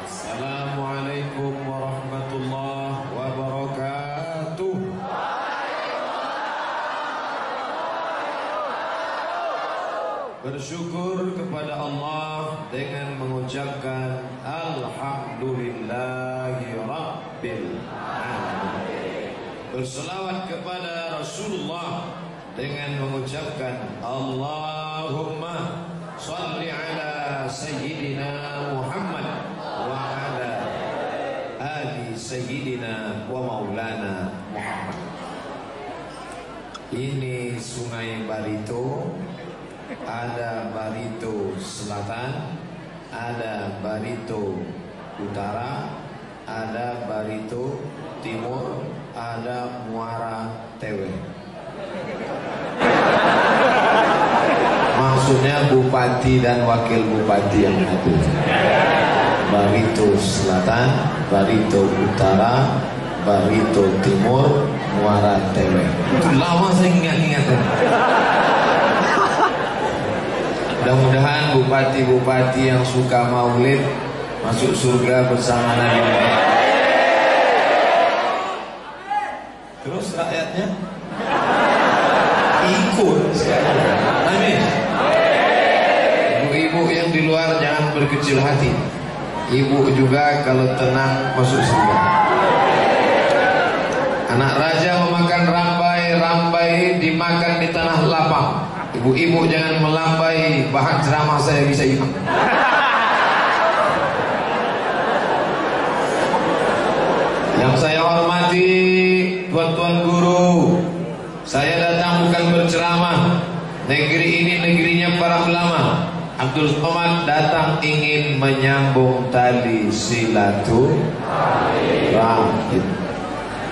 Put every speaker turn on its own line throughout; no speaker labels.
Assalamualaikum warahmatullahi wabarakatuh. Bersyukur kepada Allah dengan mengucapkan Alhamdulillahi Rabbil Alamin. Berselawat kepada Rasulullah dengan mengucapkan Allahumma salli ala Sayyidina Muhammad wa ala ali Sayyidina wa maulana Muhammad. Ini Sungai Barito. Ada Barito Selatan, ada Barito Utara, ada Barito Timur, ada Muara Tewe. Maksudnya bupati dan wakil bupati yang ada. Barito Selatan, Barito Utara, Barito Timur, Muara Tewe. Itu lama saya ingat-ingat. Mudah-mudahan bupati-bupati yang suka maulid masuk surga bersama Nabi Muhammad. Terus rakyatnya ikut. Amin. Ibu-ibu yang di luar jangan berkecil hati. Ibu juga kalau tenang masuk surga. Anak raja memakan rambai, rambai dimakan di tanah lapang. Ibu-ibu jangan melambai bahan ceramah saya bisa hilang. Yang saya hormati tuan-tuan guru, saya datang bukan berceramah. Negeri ini negerinya para ulama. Abdul Somad datang ingin menyambung tali silaturahim.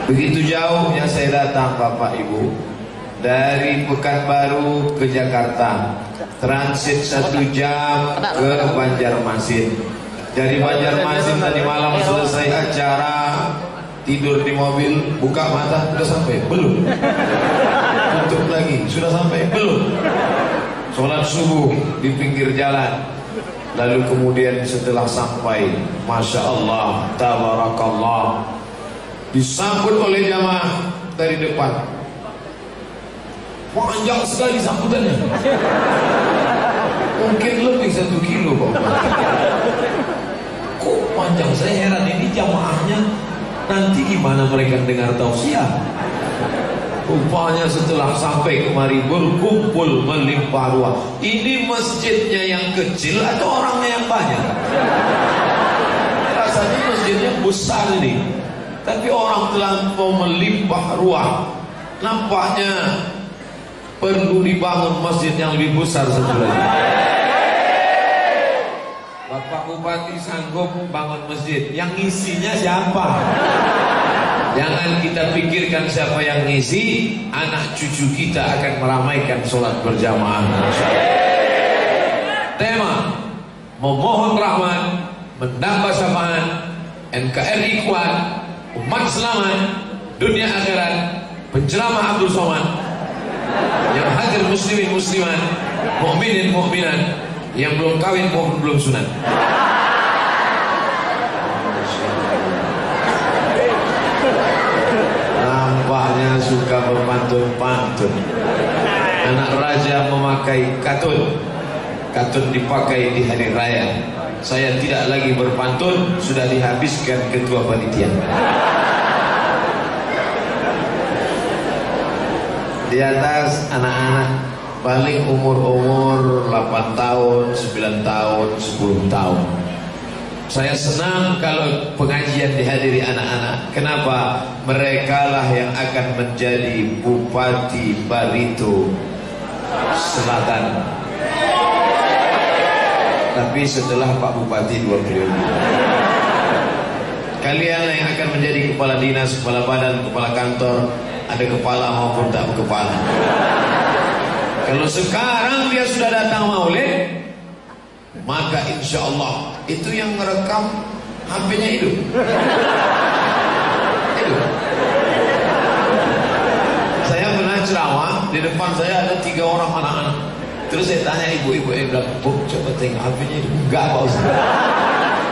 Begitu jauhnya saya datang Bapak Ibu. Dari Pekanbaru ke Jakarta, transit 1 jam ke Banjarmasin. Dari Banjarmasin tadi malam selesai acara, tidur di mobil, buka mata, sudah sampai? Belum. Tutup lagi, sudah sampai? Belum. Sholat subuh di pinggir jalan. Lalu kemudian setelah sampai, Masya Allah, Tabarakallah, disambut oleh jamaah dari depan. Panjang sekali sambutannya. Mungkin lebih 1 kilo Pak. Kok panjang? Saya heran ini jamaahnya nanti gimana mereka dengar tausiah. Rupanya setelah sampai kemari berkumpul melimpah ruah. Ini masjidnya yang kecil atau orangnya yang banyak? Rasanya masjidnya besar ini, tapi orang terlampau melimpah ruah. Nampaknya perlu dibangun masjid yang lebih besar satu lagi. Bapak Bupati sanggup bangun masjid, yang ngisinya siapa? Jangan kita pikirkan siapa yang ngisi, anak cucu kita akan meramaikan sholat berjamaah. Tema memohon rahmat, menambah syafaat, NKRI kuat, umat selamat, dunia akhirat, penceramah Abdul Somad. Yang hadir muslimin muslimat, mukminin mukminat, yang belum kawin maupun belum sunat. Nampaknya suka berpantun-pantun. Anak raja memakai katun. Katun dipakai di hari raya. Saya tidak lagi berpantun, sudah dihabiskan ketua panitia. Di atas anak-anak paling umur 8 tahun, 9 tahun, 10 tahun. Saya senang kalau pengajian dihadiri anak-anak. Kenapa? Mereka lah yang akan menjadi Bupati Barito Selatan. Tapi setelah Pak Bupati 2 periode. Kalian yang akan menjadi kepala dinas, kepala badan, kepala kantor, ada kepala maupun tak berkepala. Kalau sekarang dia sudah datang maulid, maka insya Allah itu yang merekam HP-nya hidup. Saya pernah ceramah, di depan saya ada 3 orang anak-anak. Terus saya tanya ibu-ibu, bilang, Bu, coba tengok HP-nya hidup. Enggak Pak Ustaz.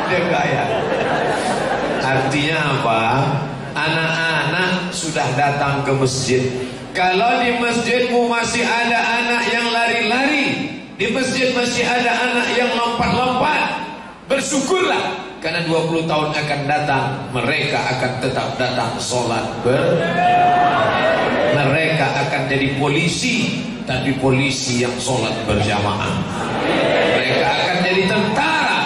Dia kaya. Artinya apa? Anak-anak sudah datang ke masjid. Kalau di masjidmu masih ada anak yang lari-lari, di masjid masih ada anak yang lompat-lompat, bersyukurlah, karena 20 tahun akan datang mereka akan tetap datang sholat mereka akan jadi polisi, tapi polisi yang sholat berjamaah. Mereka akan jadi tentara,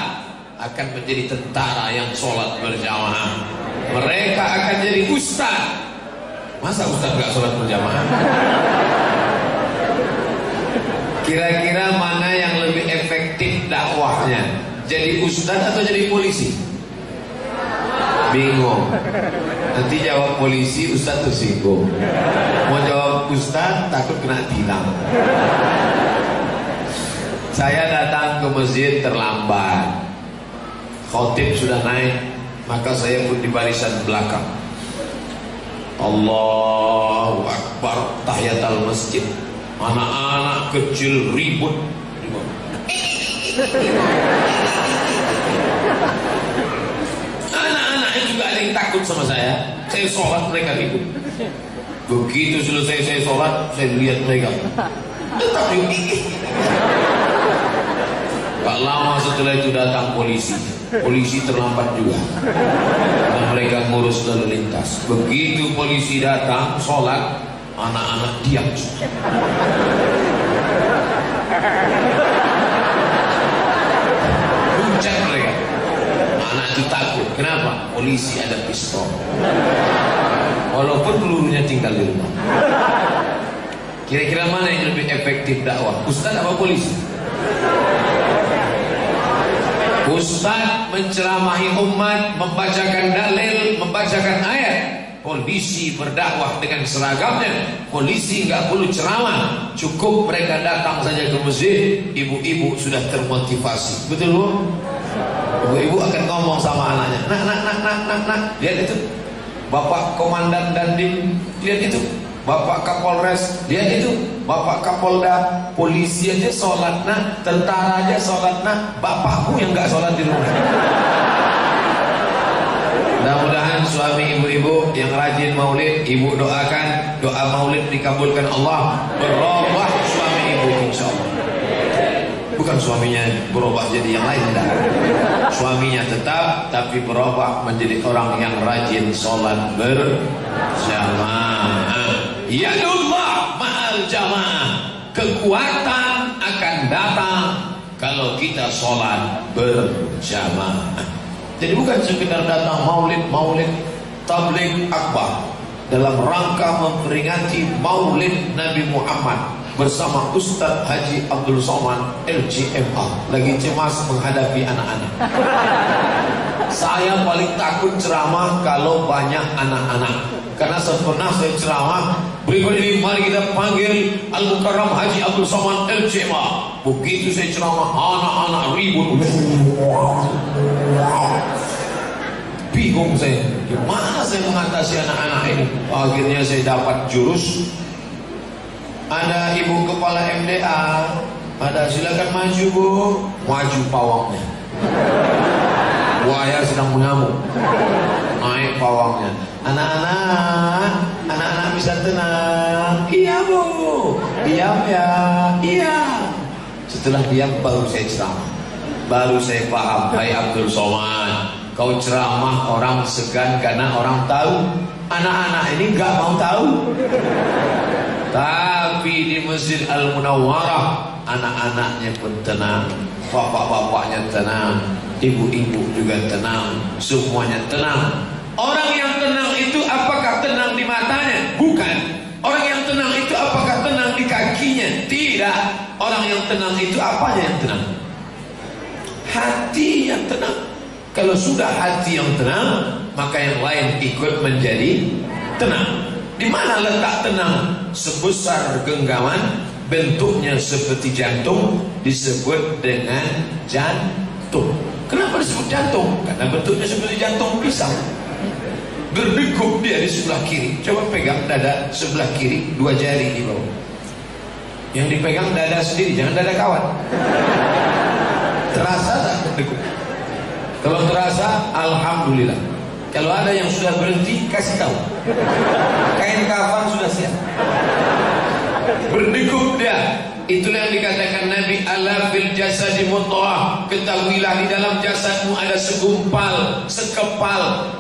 akan menjadi tentara yang sholat berjamaah. Mereka akan jadi ustaz. Masa ustaz gak sholat berjamaah? Kira-kira mana yang lebih efektif dakwahnya? Jadi ustaz atau jadi polisi? Bingung. Nanti jawab polisi, ustaz tersinggung. Mau jawab ustaz, takut kena tilang. Saya datang ke masjid terlambat. Khotib sudah naik, maka saya pun di barisan belakang. Allahu Akbar, tahiyatul masjid. Anak-anak kecil ribut. Anak-anaknya juga ada yang takut sama saya. Saya sholat, mereka ribut. Begitu selesai saya sholat, saya lihat mereka tetap ribut. Gak lama setelah itu datang polisi. Polisi terlambat juga, dan mereka ngurus lalu lintas. Begitu polisi datang sholat, anak-anak diam. Puncak mereka. Anak itu takut. Kenapa? Polisi ada pistol. Walaupun pelurunya tinggal di rumah. Kira-kira mana yang lebih efektif dakwah? Ustaz apa polisi? Ustaz menceramahi umat, membacakan dalil, membacakan ayat. Polisi berdakwah dengan seragamnya. Polisi nggak perlu ceramah, cukup mereka datang saja ke masjid. Ibu-ibu sudah termotivasi. Betul bu? Ibu-ibu akan ngomong sama anaknya, nak, lihat itu, Bapak Komandan Dandim, lihat itu, Bapak Kapolres, lihat itu, Bapak Kapolda. Polisi aja sholat nak, tentara aja sholat nak, bapakmu yang nggak sholat di rumah. Mudah-mudahan suami ibu-ibu yang rajin maulid, ibu doakan doa maulid dikabulkan Allah, berubah suami ibu insya Allah. Bukan suaminya berubah jadi yang lain, dah. Suaminya tetap, tapi berubah menjadi orang yang rajin sholat berjamaah. Yadullah ma'al jamaah. Kekuatan akan datang kalau kita sholat berjamaah. Jadi bukan sekedar datang maulid, tabligh akbar dalam rangka memperingati maulid Nabi Muhammad bersama Ustadz Haji Abdul Somad LCMA. Lagi cemas menghadapi anak-anak. Saya paling takut ceramah kalau banyak anak-anak, karena pernah saya ceramah. Berikut ini mari kita panggil Al-Mukarram Haji Abdul Somad LCMA. Begitu saya ceramah, anak-anak ribut. Bingung saya, gimana saya mengatasi anak-anak ini? Akhirnya saya dapat jurus. Ada ibu kepala MDA, ada, silakan maju bu. Maju pawangnya. Buaya sedang mengamuk, naik pawangnya. Anak-anak bisa tenang. Iya bu, diam ya. Iya. Setelah diam baru saya ceramah, baru saya paham. Hai Abdul Somad, kau ceramah orang segan karena orang tahu. Anak-anak ini gak mau tahu. Tapi di Masjid Al-Munawwarah, anak-anaknya pun tenang, bapak-bapaknya tenang, ibu-ibu juga tenang, semuanya tenang. Orang yang tenang itu apakah tenang di matanya? Bukan. Orang yang tenang itu apakah tenang di kakinya? Tidak. Orang yang tenang itu apanya yang tenang? Hati yang tenang. Kalau sudah hati yang tenang, maka yang lain ikut menjadi tenang. Di mana letak tenang? Sebesar genggaman, bentuknya seperti jantung, disebut dengan jantung. Kenapa disebut jantung? Karena bentuknya seperti jantung pisang. Berdegup dia di sebelah kiri. Coba pegang dada sebelah kiri, 2 jari di bawah. Yang dipegang dada sendiri, jangan dada kawan. Terasa tak berdegup? Kalau terasa, alhamdulillah. Kalau ada yang sudah berhenti, kasih tahu. Kain kafan sudah siap. Berdekuk dia. Itulah yang dikatakan Nabi, ala fil jasadi mudghah. Ketahuilah di dalam jasadmu ada segumpal, sekepal.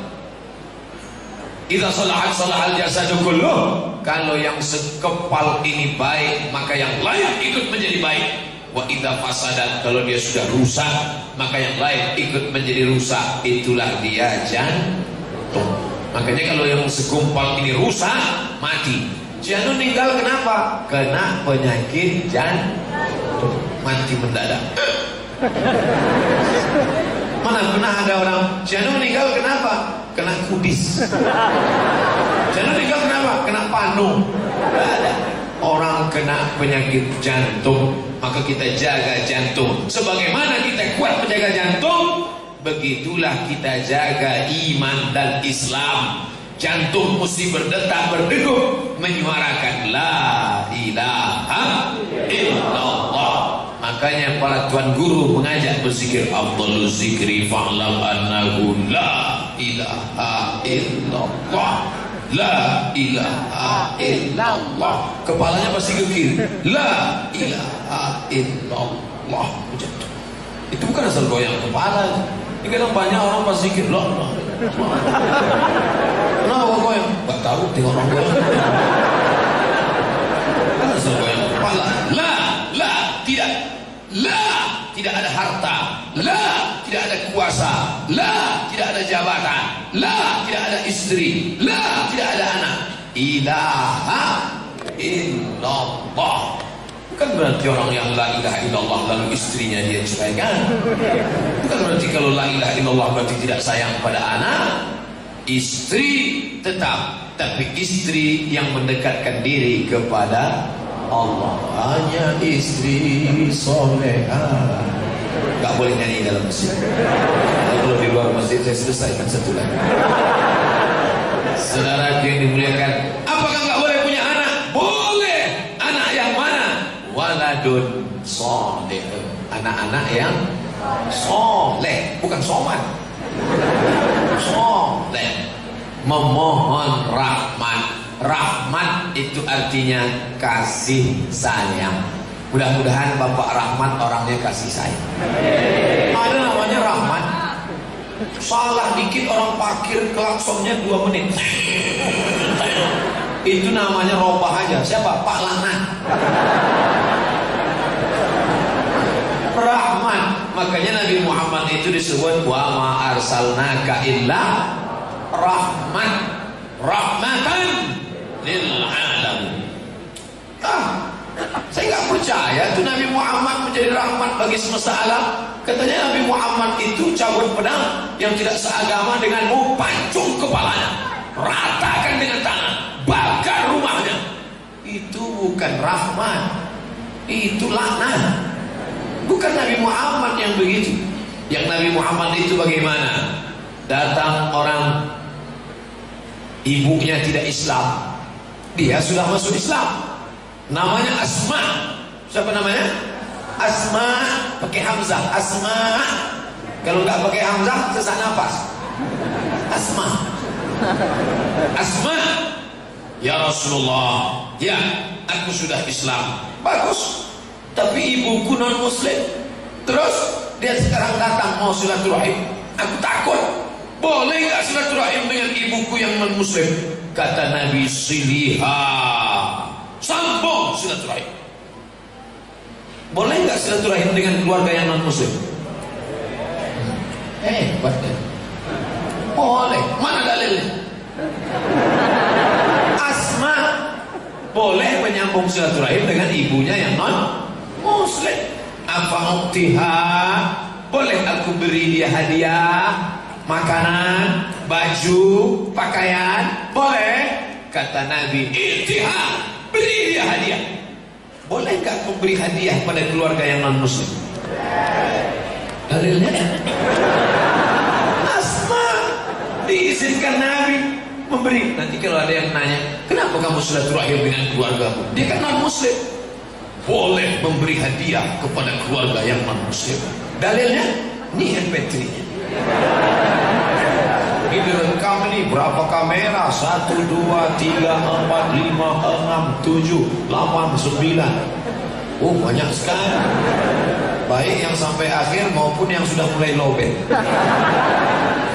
Idza salahat salahal jasadu kulluh. Kalau yang sekepal ini baik, maka yang lain ikut menjadi baik. Wa idza fasadat, kalau dia sudah rusak, maka yang lain ikut menjadi rusak. Itulah dia jantung. Makanya kalau yang segumpal ini rusak, mati. Jantung meninggal kenapa? Kena penyakit jantung, mati mendadak. Mana pernah ada orang jantung meninggal kenapa? Kena kudis. Jantung meninggal kenapa? Kena panu. Ada orang kena penyakit jantung, maka kita jaga jantung. Sebagaimana kita kuat menjaga jantung, begitulah kita jaga iman dan Islam. Jantung mesti berdetak berdegup menyuarakan la ilaha illallah. Makanya para tuan guru mengajak berzikir, afdhaluz zikri fa'lam annahu la ilaha illallah. La ilaha illallah. Kepalanya pasti ke kiri. La ilaha illallah. Itu bukan asal goyang kepala. Ini kadang banyak orang pas zikir la. Kenapa goyang? Gak tahu, tengok orang goyang. Kan asal goyang kepala. La, tidak. La, tidak ada harta. La, tidak ada kuasa. La, tidak ada jabatan. La, tidak ada istri. La, tidak ada anak. Ilaha illallah. Bukan berarti orang yang la ilaha illallah lalu istrinya dia ceraikan. Bukan berarti kalau la ilaha illallah berarti tidak sayang pada anak. Istri tetap, tapi istri yang mendekatkan diri kepada Allah. Hanya istri soleha. Gak boleh nyanyi dalam masjid. Kalau di luar masjid saya selesaikan satu lagi. Saudara yang dimuliakan, apakah gak boleh punya anak? Boleh. Anak yang mana? Waladun soleh. Anak-anak yang soleh, bukan soman. Soleh, memohon rahmat. Rahmat itu artinya kasih sayang. Mudah-mudahan Bapak Rahmat orangnya kasih sayang. Ada namanya Rahmat. Salah dikit orang parkir klaksonnya 2 menit. Itu namanya robah aja. Siapa? Pak Lanang. Rahmat. Makanya Nabi Muhammad itu disebut wa ma arsalnaka illa rahmat, rahmatan lil alamin. Saya nggak percaya tuh Nabi Muhammad menjadi rahmat bagi semesta alam. Katanya Nabi Muhammad itu cabut pedang yang tidak seagama denganmu, pancung kepalanya, ratakan dengan tanah, bakar rumahnya. Itu bukan rahmat, itu laknat. Bukan Nabi Muhammad yang begitu. Yang Nabi Muhammad itu bagaimana? Datang orang, ibunya tidak Islam, dia sudah masuk Islam. Namanya Asma. Siapa namanya? Asma, pakai hamzah. Asma. Kalau nggak pakai hamzah sesak nafas. Asma. Asma. Ya Rasulullah, ya aku sudah Islam. Bagus. Tapi ibuku non muslim. Terus dia sekarang datang mau silaturahim. Aku takut. Boleh nggak silaturahim dengan ibuku yang non muslim? Kata Nabi, siliha, sambung silaturahim. Boleh nggak silaturahim dengan keluarga yang non muslim? Hebat. Boleh. Mana dalilnya? Asma boleh menyambung silaturahim dengan ibunya yang non muslim. Apa uktiha, boleh aku beri dia hadiah, makanan, baju, pakaian, boleh. Kata Nabi, iktiha, beri dia hadiah. Boleh nggak aku beri hadiah pada keluarga yang non muslim? Dalilnya Asma diizinkan Nabi memberi. Nanti kalau ada yang nanya, kenapa kamu silaturahim dengan keluargamu? Dia kan non muslim. Boleh memberi hadiah kepada keluarga yang non muslim. Dalilnya ini MP3-nya. Ini lengkap berapa kamera? 1, 2, 3, 4, 5, 6, 7, 8, 9. Oh, banyak sekali. Baik yang sampai akhir maupun yang sudah mulai lobet.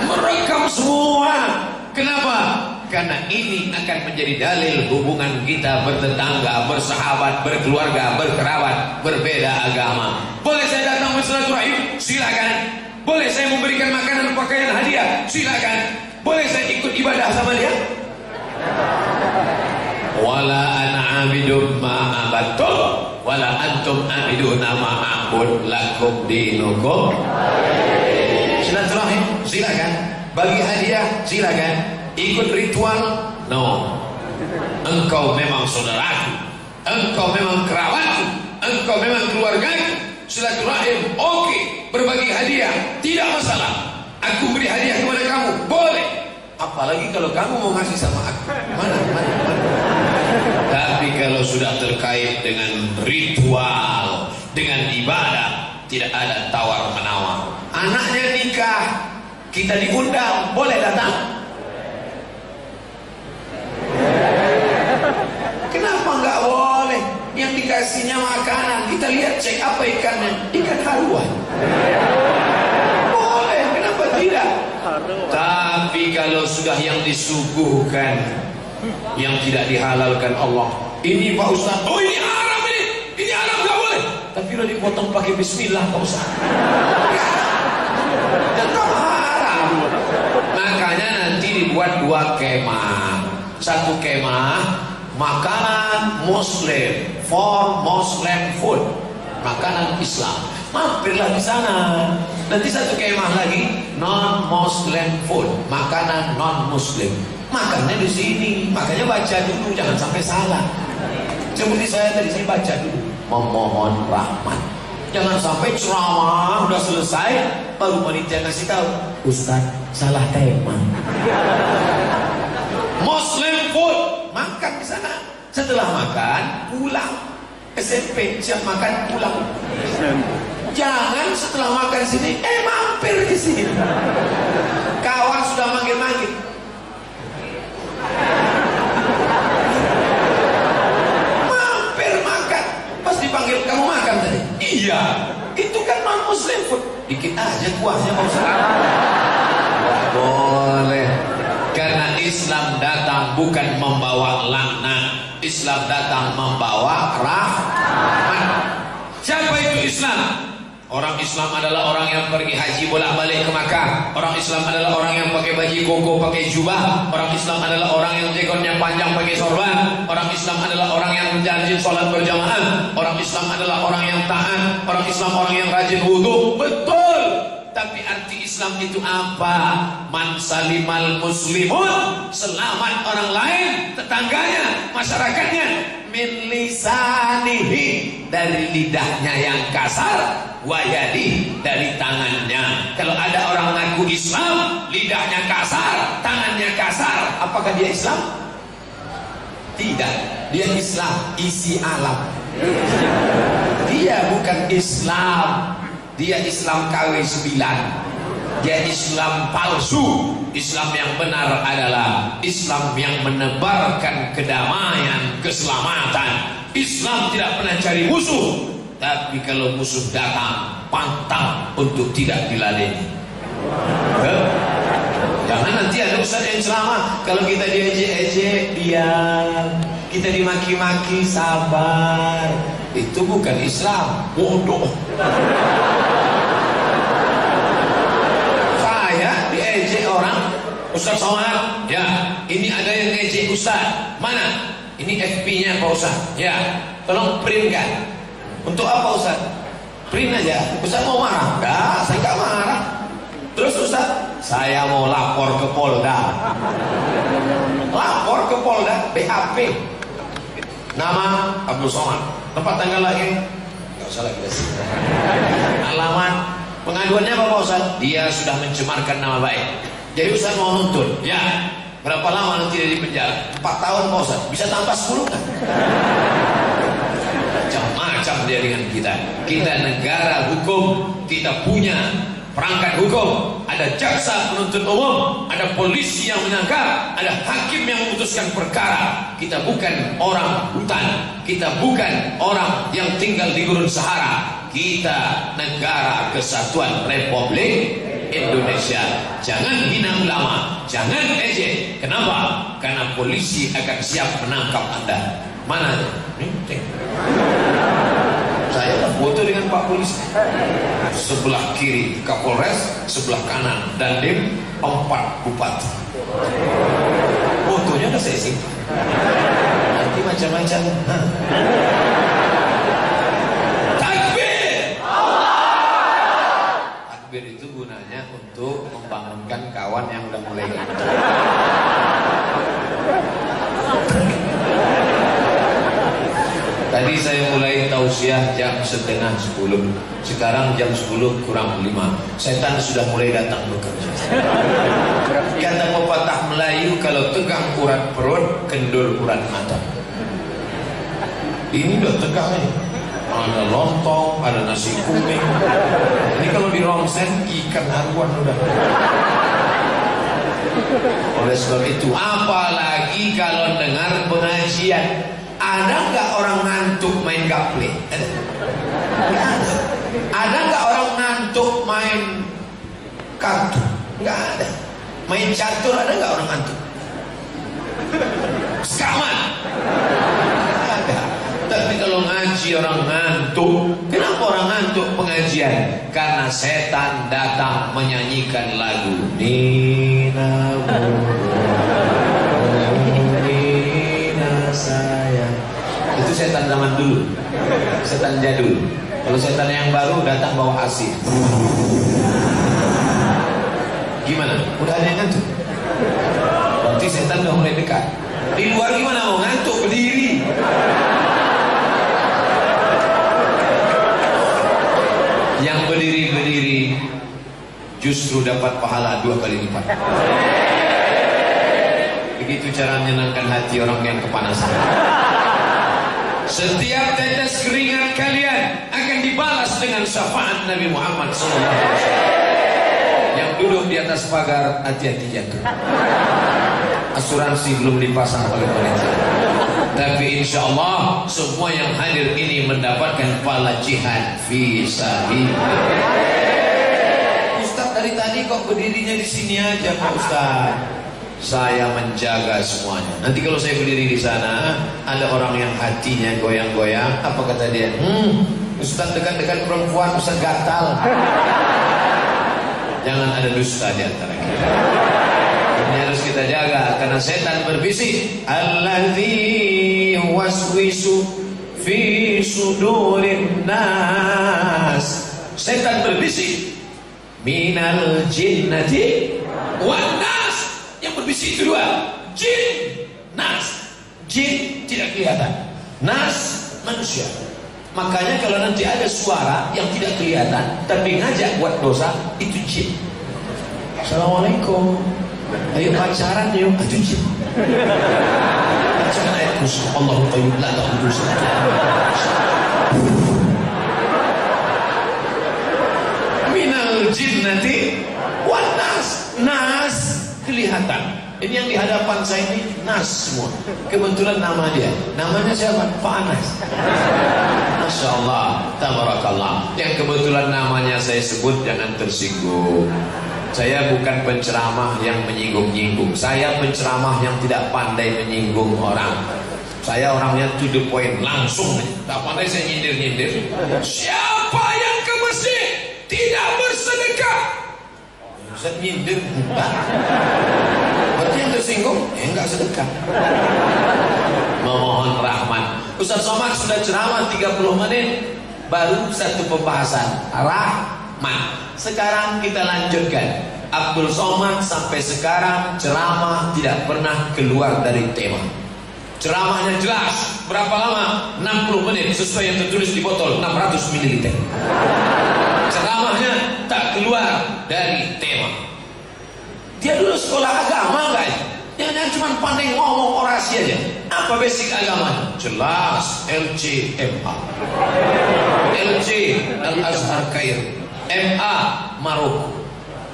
Merekam semua. Kenapa? Karena ini akan menjadi dalil hubungan kita bertetangga, bersahabat, berkeluarga, berkerabat, berbeda agama. Boleh saya datang bersilaturahim? Silakan. Boleh saya memberikan makanan, pakaian, hadiah? Silakan. Boleh saya ikut ibadah sama dia? Wala ana abidum ma abattum wala antum abiduna ma a'bud lakum dinukum. Silaturahim? Silakan. Bagi hadiah? Silakan. Ikut ritual? No. Engkau memang saudaraku, engkau memang kerabatku, engkau memang keluargaku. Silaturahim, oke. Berbagi hadiah, tidak masalah. Aku beri hadiah kepada kamu, boleh. Apalagi kalau kamu mau ngasih sama aku. Mana. Tapi kalau sudah terkait dengan ritual, dengan ibadah, tidak ada tawar menawar. Anaknya nikah, kita diundang, boleh datang? Kenapa nggak boleh? Yang dikasihnya makanan, kita lihat cek apa ikannya, ikan haluan. Boleh, kenapa tidak? Tapi kalau sudah yang disuguhkan, yang tidak dihalalkan Allah, ini Pak Ustaz, oh ini haram ini haram, nggak boleh. Tapi udah dipotong pakai Bismillah Pak Ustaz. Tetap haram. Makanya nanti dibuat 2 kemah. 1 kemah makanan Muslim, for Muslim food, makanan Islam. Mampirlah di sana. Nanti 1 kemah lagi non Muslim food, makanan non Muslim. Makannya di sini. Makanya baca dulu, jangan sampai salah. Seperti saya tadi, saya baca dulu, memohon rahmat. Jangan sampai ceramah udah selesai baru panitia kasih tahu, Ustaz salah tema. Muslim food, makan di sana. Setelah makan pulang. SMP siap makan pulang. Jangan setelah makan sini mampir di sini. Kawan sudah manggil-manggil. Mampir makan. Pas dipanggil, kamu makan tadi? Iya. Itu kan non Muslim food. Dikit aja kuahnya Pak Ustaz. Boleh. Karena Islam datang bukan membawa laknat, Islam datang membawa rahmat. Siapa itu Islam? Orang Islam adalah orang yang pergi haji bolak-balik ke Makkah. Orang Islam adalah orang yang pakai baju koko, pakai jubah. Orang Islam adalah orang yang jekornya panjang, pakai sorban. Orang Islam adalah orang yang menjanji sholat berjamaah. Orang Islam adalah orang yang taat. Orang Islam orang yang rajin wudhu. Betul. Tapi arti Islam itu apa? Man salimal muslimun, selamat orang lain, tetangganya, masyarakatnya, min lisanihi, dari lidahnya yang kasar, wayadi, dari tangannya. Kalau ada orang ngaku Islam, lidahnya kasar, tangannya kasar, apakah dia Islam? Tidak, dia Islam isi alam. Dia bukan Islam. Dia Islam KW 9. Dia Islam palsu. Islam yang benar adalah Islam yang menebarkan kedamaian, keselamatan. Islam tidak pernah cari musuh, tapi kalau musuh datang, pantang untuk tidak diladeni. Jangan nanti ada ustaz yang ceramah, kalau kita diejek-ejek diam, kita dimaki-maki sabar. Itu bukan Islam, bodoh. Saya diejek orang, Ustaz Somad, ya, ini ada yang ngejek Ustaz. Mana? Ini FP-nya Pak Ustaz. Ya, tolong print kan. Untuk apa Ustaz? Print aja. Ustaz mau marah? Enggak, saya enggak marah. Terus Ustaz, saya mau lapor ke Polda. Lapor ke Polda, BAP. Nama Abdul Somad. Tempat tanggal lahir nggak usah lagi. Alamat pengaduannya apa Pak Ustaz? Dia sudah mencemarkan nama baik. Jadi Ustaz mau nuntut. Ya, berapa lama nanti dia di penjara? 4 tahun Pak Ustaz. Bisa tambah 10 kan? Macam-macam dia dengan kita. Kita negara hukum, kita punya perangkat hukum. ada jaksa penuntut umum, ada polisi yang menangkap, ada hakim yang memutuskan perkara. Kita bukan orang hutan, kita bukan orang yang tinggal di gurun Sahara. Kita negara kesatuan Republik Indonesia. Jangan hina ulama, jangan ejek. Kenapa? Karena polisi akan siap menangkap Anda. Mana? Ini saya foto dengan Pak Polisi. Sebelah kiri Kapolres, sebelah kanan Dandim, 4 bupati. Fotonya udah saya simpan. Nanti macam-macam. Takbir! Takbir itu gunanya untuk membangunkan kawan yang udah mulai ngantuk. Tadi saya mulai tausiah jam 9:30. Sekarang jam 10 kurang 5. Setan sudah mulai datang bekerja. Kata pepatah Melayu, kalau tegang urat perut, kendur urat mata. Ini udah tegang nih. Ada lontong, ada nasi kuning. Ini kalau di romsen ikan haruan udah. Oleh sebab itu, apalagi kalau dengar pengajian. Ada nggak orang ngantuk main gaple? Ada? Nggak ada. Ada nggak orang ngantuk main kartu? Nggak ada. Main catur ada nggak orang ngantuk? Sekaman? Nggak ada. Tapi kalau ngaji orang ngantuk. Kenapa orang ngantuk pengajian? Karena setan datang menyanyikan lagu Nina sayang. Itu setan zaman dulu, setan jadul. Kalau setan yang baru datang bawa asir. Gimana? Udah ada yang ngantuk? Berarti setan udah mulai dekat. Di luar gimana mau ngantuk berdiri? Yang berdiri-berdiri justru dapat pahala 2 kali lipat. Begitu cara menyenangkan hati orang yang kepanasan. Setiap tetes keringat kalian akan dibalas dengan syafaat Nabi Muhammad SAW. Yang duduk di atas pagar, hati-hati jatuh. Asuransi belum dipasang oleh pemerintah. Tapi insya Allah semua yang hadir ini mendapatkan pahala jihad fisabilillah. Ustaz dari tadi kok berdirinya di sini aja Pak Ustaz? Saya menjaga semuanya. Nanti kalau saya berdiri di sana, ada orang yang hatinya goyang-goyang. Apa kata dia? Ustaz dekat-dekat perempuan, Ustaz gatal. Jangan ada dusta di antara kita. Ini harus kita jaga, karena setan berbisik. Alladzi waswisu fi sudurin nas. Setan berbisik minal jinnati wan nas. Yang berbisik itu 2, jin, nas. Jin tidak kelihatan, nas manusia. Makanya kalau nanti ada suara yang tidak kelihatan tapi ngajak buat dosa, itu jin. Assalamualaikum, ayo pacaran yuk, itu jin. Bacakan ayat kursi, Allahu tayyib la ta'budu minal jinnati wan nas. Nas kelihatan. Ini yang di hadapan saya ini nas semua. Kebetulan nama dia. Namanya siapa? Pak Anas. Masya Allah, tabarakallah. Yang kebetulan namanya saya sebut, jangan tersinggung. Saya bukan penceramah yang menyinggung-nyinggung. Saya penceramah yang tidak pandai menyinggung orang. Saya orangnya to the point, langsung. Tak pandai saya nyindir-nyindir. Siapa yang ke masjid tidak bersedekah? Ustaz nyindir, enggak. Berarti yang tersinggung, enggak sedekah. Memohon rahmat. Ustaz Somad sudah ceramah 30 menit, baru satu pembahasan rahmat. Sekarang kita lanjutkan. Abdul Somad sampai sekarang ceramah tidak pernah keluar dari tema. Ceramahnya jelas. Berapa lama? 60 menit sesuai yang tertulis di botol, 600 ml. Ceramahnya tak keluar dari tema. Dia dulu sekolah agama enggak ya? Jangan cuma pandai ngomong orasi aja. Apa basic agama? Jelas. LCMA, LC Al Azhar Kair, MA Maroko.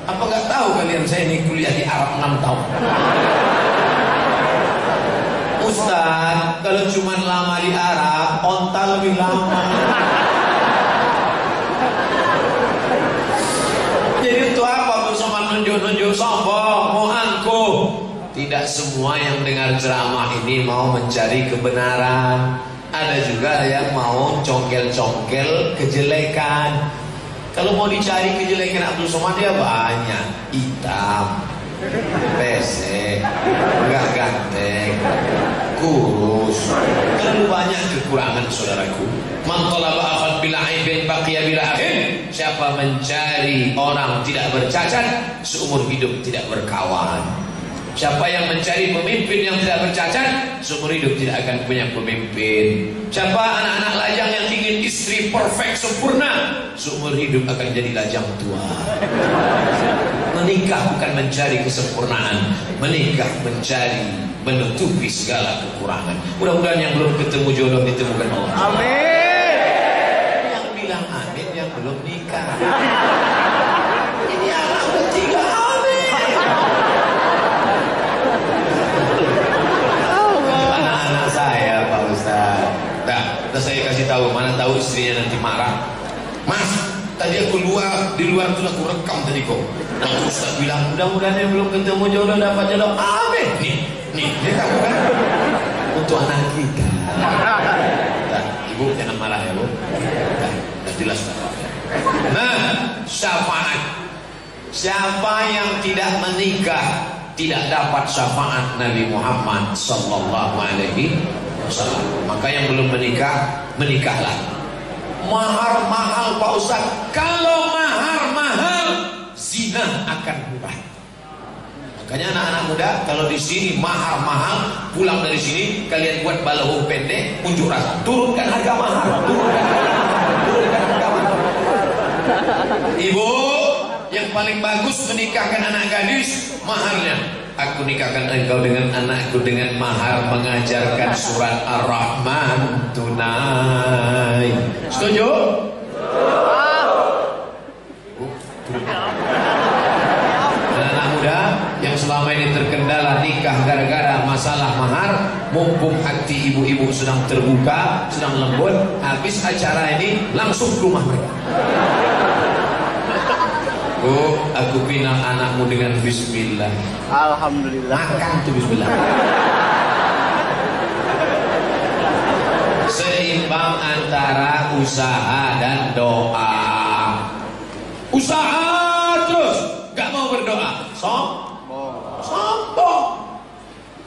Apa nggak tahu kalian, saya ini kuliah di Arab 6 tahun. Ustaz, kalau cuma lama di Arab, onta lebih lama. Jadi itu apa Abdul Somad nunjuk-nunjuk sombong, mau angkuh? Tidak semua yang dengar ceramah ini mau mencari kebenaran. Ada juga yang mau congkel-congkel kejelekan. Kalau mau dicari kejelekan Abdul Somad ya banyak. Hitam, pesek, enggak ganteng, kurus. Terlalu banyak kekurangan saudaraku. Man talaba akhan bila aibin baqiya bila akhin. Siapa mencari orang tidak bercacat, seumur hidup tidak berkawan. Siapa yang mencari pemimpin yang tidak bercacat, seumur hidup tidak akan punya pemimpin. Siapa anak-anak lajang yang ingin istri perfect sempurna, seumur hidup akan jadi lajang tua. Menikah bukan mencari kesempurnaan, menikah mencari menutupi segala kekurangan. Mudah-mudahan yang belum ketemu jodoh ditemukan Allah. Amin. Yang bilang amin yang belum nikah. Ini anak udah 3 amin. Anak-anak saya Pak Ustaz. Nah, saya kasih tahu, mana tahu istrinya nanti marah. Mas, tadi aku di luar tuh aku rekam tadi kok. Nah, Ustaz bilang mudah-mudahan yang belum ketemu jodoh dapat jodoh. Amin. Nih, dia kamu kan untuk anak kita. Nah, Ibu jangan marah ya Bu. Nah, jelas. Nah, syafaat. Siapa yang tidak menikah tidak dapat syafaat Nabi Muhammad sallallahu alaihi wasallam. Maka yang belum menikah, menikahlah. Mahar mahal Pak Ustaz. Kalau mahar mahal, zina akan murah. Makanya anak-anak muda kalau di sini mahar mahal, pulang dari sini kalian buat balaho pendek, unjuk rasa, turunkan harga mahar, turunkan harga mahar. Ibu yang paling bagus menikahkan anak gadis, maharnya aku nikahkan engkau dengan anakku dengan mahar mengajarkan surat Ar-Rahman tunai. Setuju? Anak muda yang selama ini terkendala nikah gara-gara masalah mahar, mumpung hati ibu-ibu sedang terbuka, sedang lembut, habis acara ini langsung ke rumah mereka. Bu, aku pinang anakmu dengan bismillah. Alhamdulillah. Makan tuh bismillah. Seimbang antara usaha dan doa. Usaha terus, gak mau berdoa. Sombong.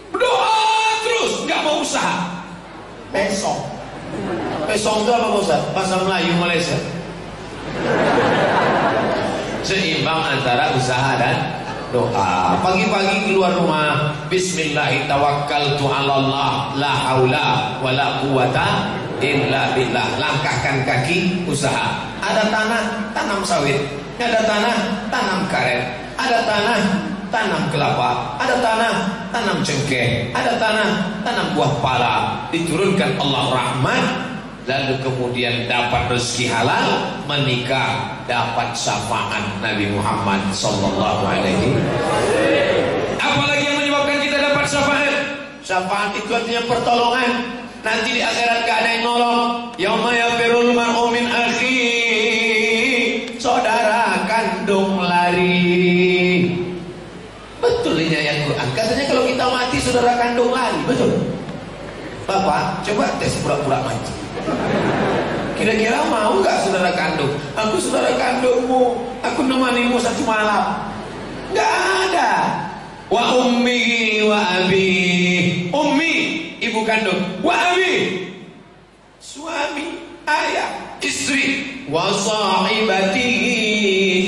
Berdoa terus, gak mau usaha. Pesong itu apa Ustaz? Bahasa Melayu Malaysia. Seimbang antara usaha dan doa. Pagi-pagi keluar rumah, bismillahirrahmanirrahim, la haula wala quwata illa billah. Langkahkan kaki, usaha. Ada tanah, tanam sawit. Ada tanah, tanam karet. Ada tanah, tanam kelapa. Ada tanah, tanam cengkeh. Ada tanah, tanam buah pala. Diturunkan Allah rahmat, lalu kemudian dapat rezeki halal, menikah, dapat syafaat Nabi Muhammad sallallahu alaihi. Apalagi yang menyebabkan kita dapat syafaat? Syafaat itu artinya pertolongan. Nanti di akhirat gak ada yang nolong. Yauma yafirul mar'u min akhi. Saudara kandung lari. Betul ini ayat Quran. Katanya kalau kita mati saudara kandung lari. Betul. Bapak, coba tes pura-pura mati. Kira-kira mau gak saudara kandung? Aku saudara kandungmu, aku nemanimu satu malam. Gak ada. Wa ummi wa abi. Ummi, ibu kandung. Wa abi, suami, ayah, istri. Wa sahibati,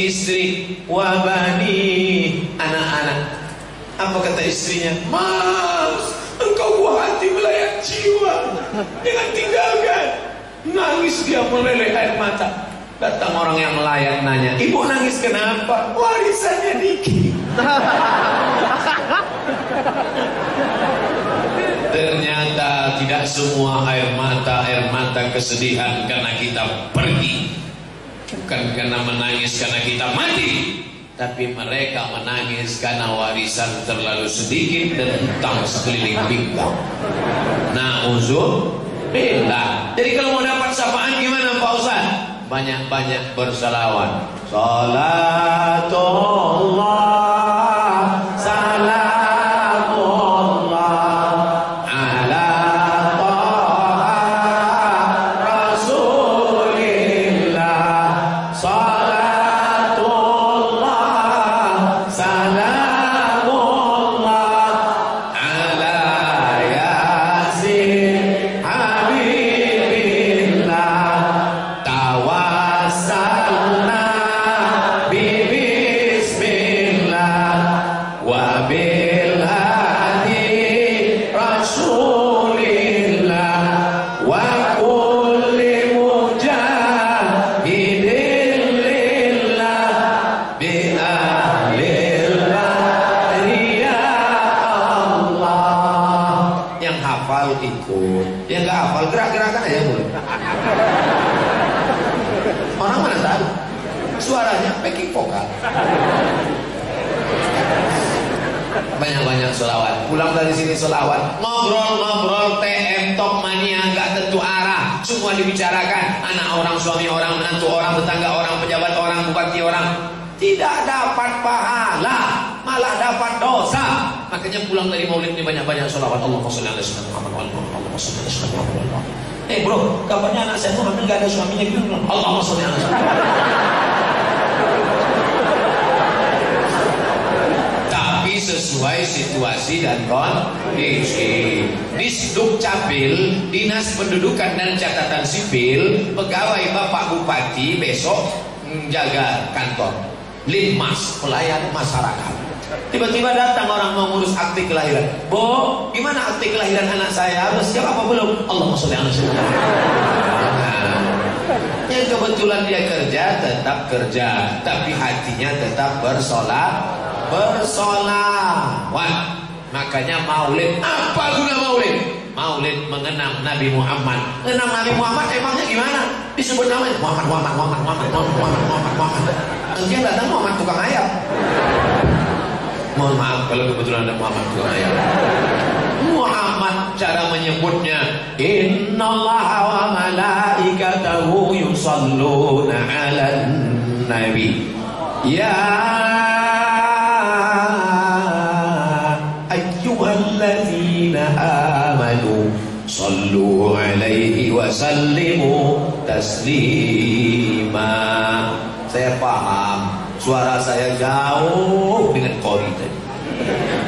istri. Wa bani, anak-anak. Apa kata istrinya? Mas, engkau buah hati melayang jiwa. Jangan tinggalkan. Nangis dia meleleh air mata. Datang orang yang melayang nanya, ibu nangis kenapa? Warisannya dikit. Ternyata tidak semua air mata kesedihan karena kita pergi. Bukan karena menangis karena kita mati. tapi mereka menangis karena warisan terlalu sedikit dan hutang sekeliling pinggang. Na'udzubillah. Jadi kalau mau dapat syafaat gimana Pak Ustaz? Banyak-banyak berselawat. Salatullah salamullah ala Taha Rasulillah. Salatullah salamullah ala Yasin Habibillah. Tawassalna bismillah wa bil hadi Rasulillah wa kulli mujahidin lillah bi ahlillah ya Allah. Yang hafal ikut, yang nggak hafal gerak-gerakan aja mulai. Orang mana tahu suaranya backing vokal. Banyak-banyak selawat. Pulang dari sini selawat. Ngobrol-ngobrol TM Top Mania nggak tentu arah. Semua dibicarakan. Anak orang, suami orang, menantu orang, tetangga orang, pejabat orang, bupati orang. Tidak dapat pahala, malah dapat dosa. Makanya pulang dari maulid ini banyak-banyak selawat. Allahumma sholli ala sayyidina Muhammad. Allahumma sholli ala sayyidina Muhammad. Bro, kabarnya anak saya Muhammad nggak ada suaminya gitu. Allahumma sholli ala sayyidina Muhammad. Sesuai situasi dan kondisi. Di Dukcapil, Dinas Pendudukan dan Catatan Sipil, pegawai Bapak Bupati besok menjaga kantor. Linmas, pelayan masyarakat. Tiba-tiba datang orang mau ngurus akte kelahiran. Bu, gimana akte kelahiran anak saya? Udah siap apa belum? Allahumma sholli ala sayyidina Muhammad. Yang kebetulan dia kerja, tetap kerja, tapi hatinya tetap bersolawat. Makanya maulid. Apa guna maulid? Maulid mengenang Nabi Muhammad. Mengenang Nabi Muhammad emangnya gimana? Disebut namanya Muhammad. Nanti yang datang Muhammad tukang ayam. Mohon maaf kalau kebetulan ada Muhammad tukang ayam. Muhammad cara menyebutnya innallaha wa malaikatahu yusalluna 'alan nabi. Ya ayyuhalladzina amanu sallu 'alaihi wa sallimu taslima. Saya paham suara saya jauh dengan Qori tadi.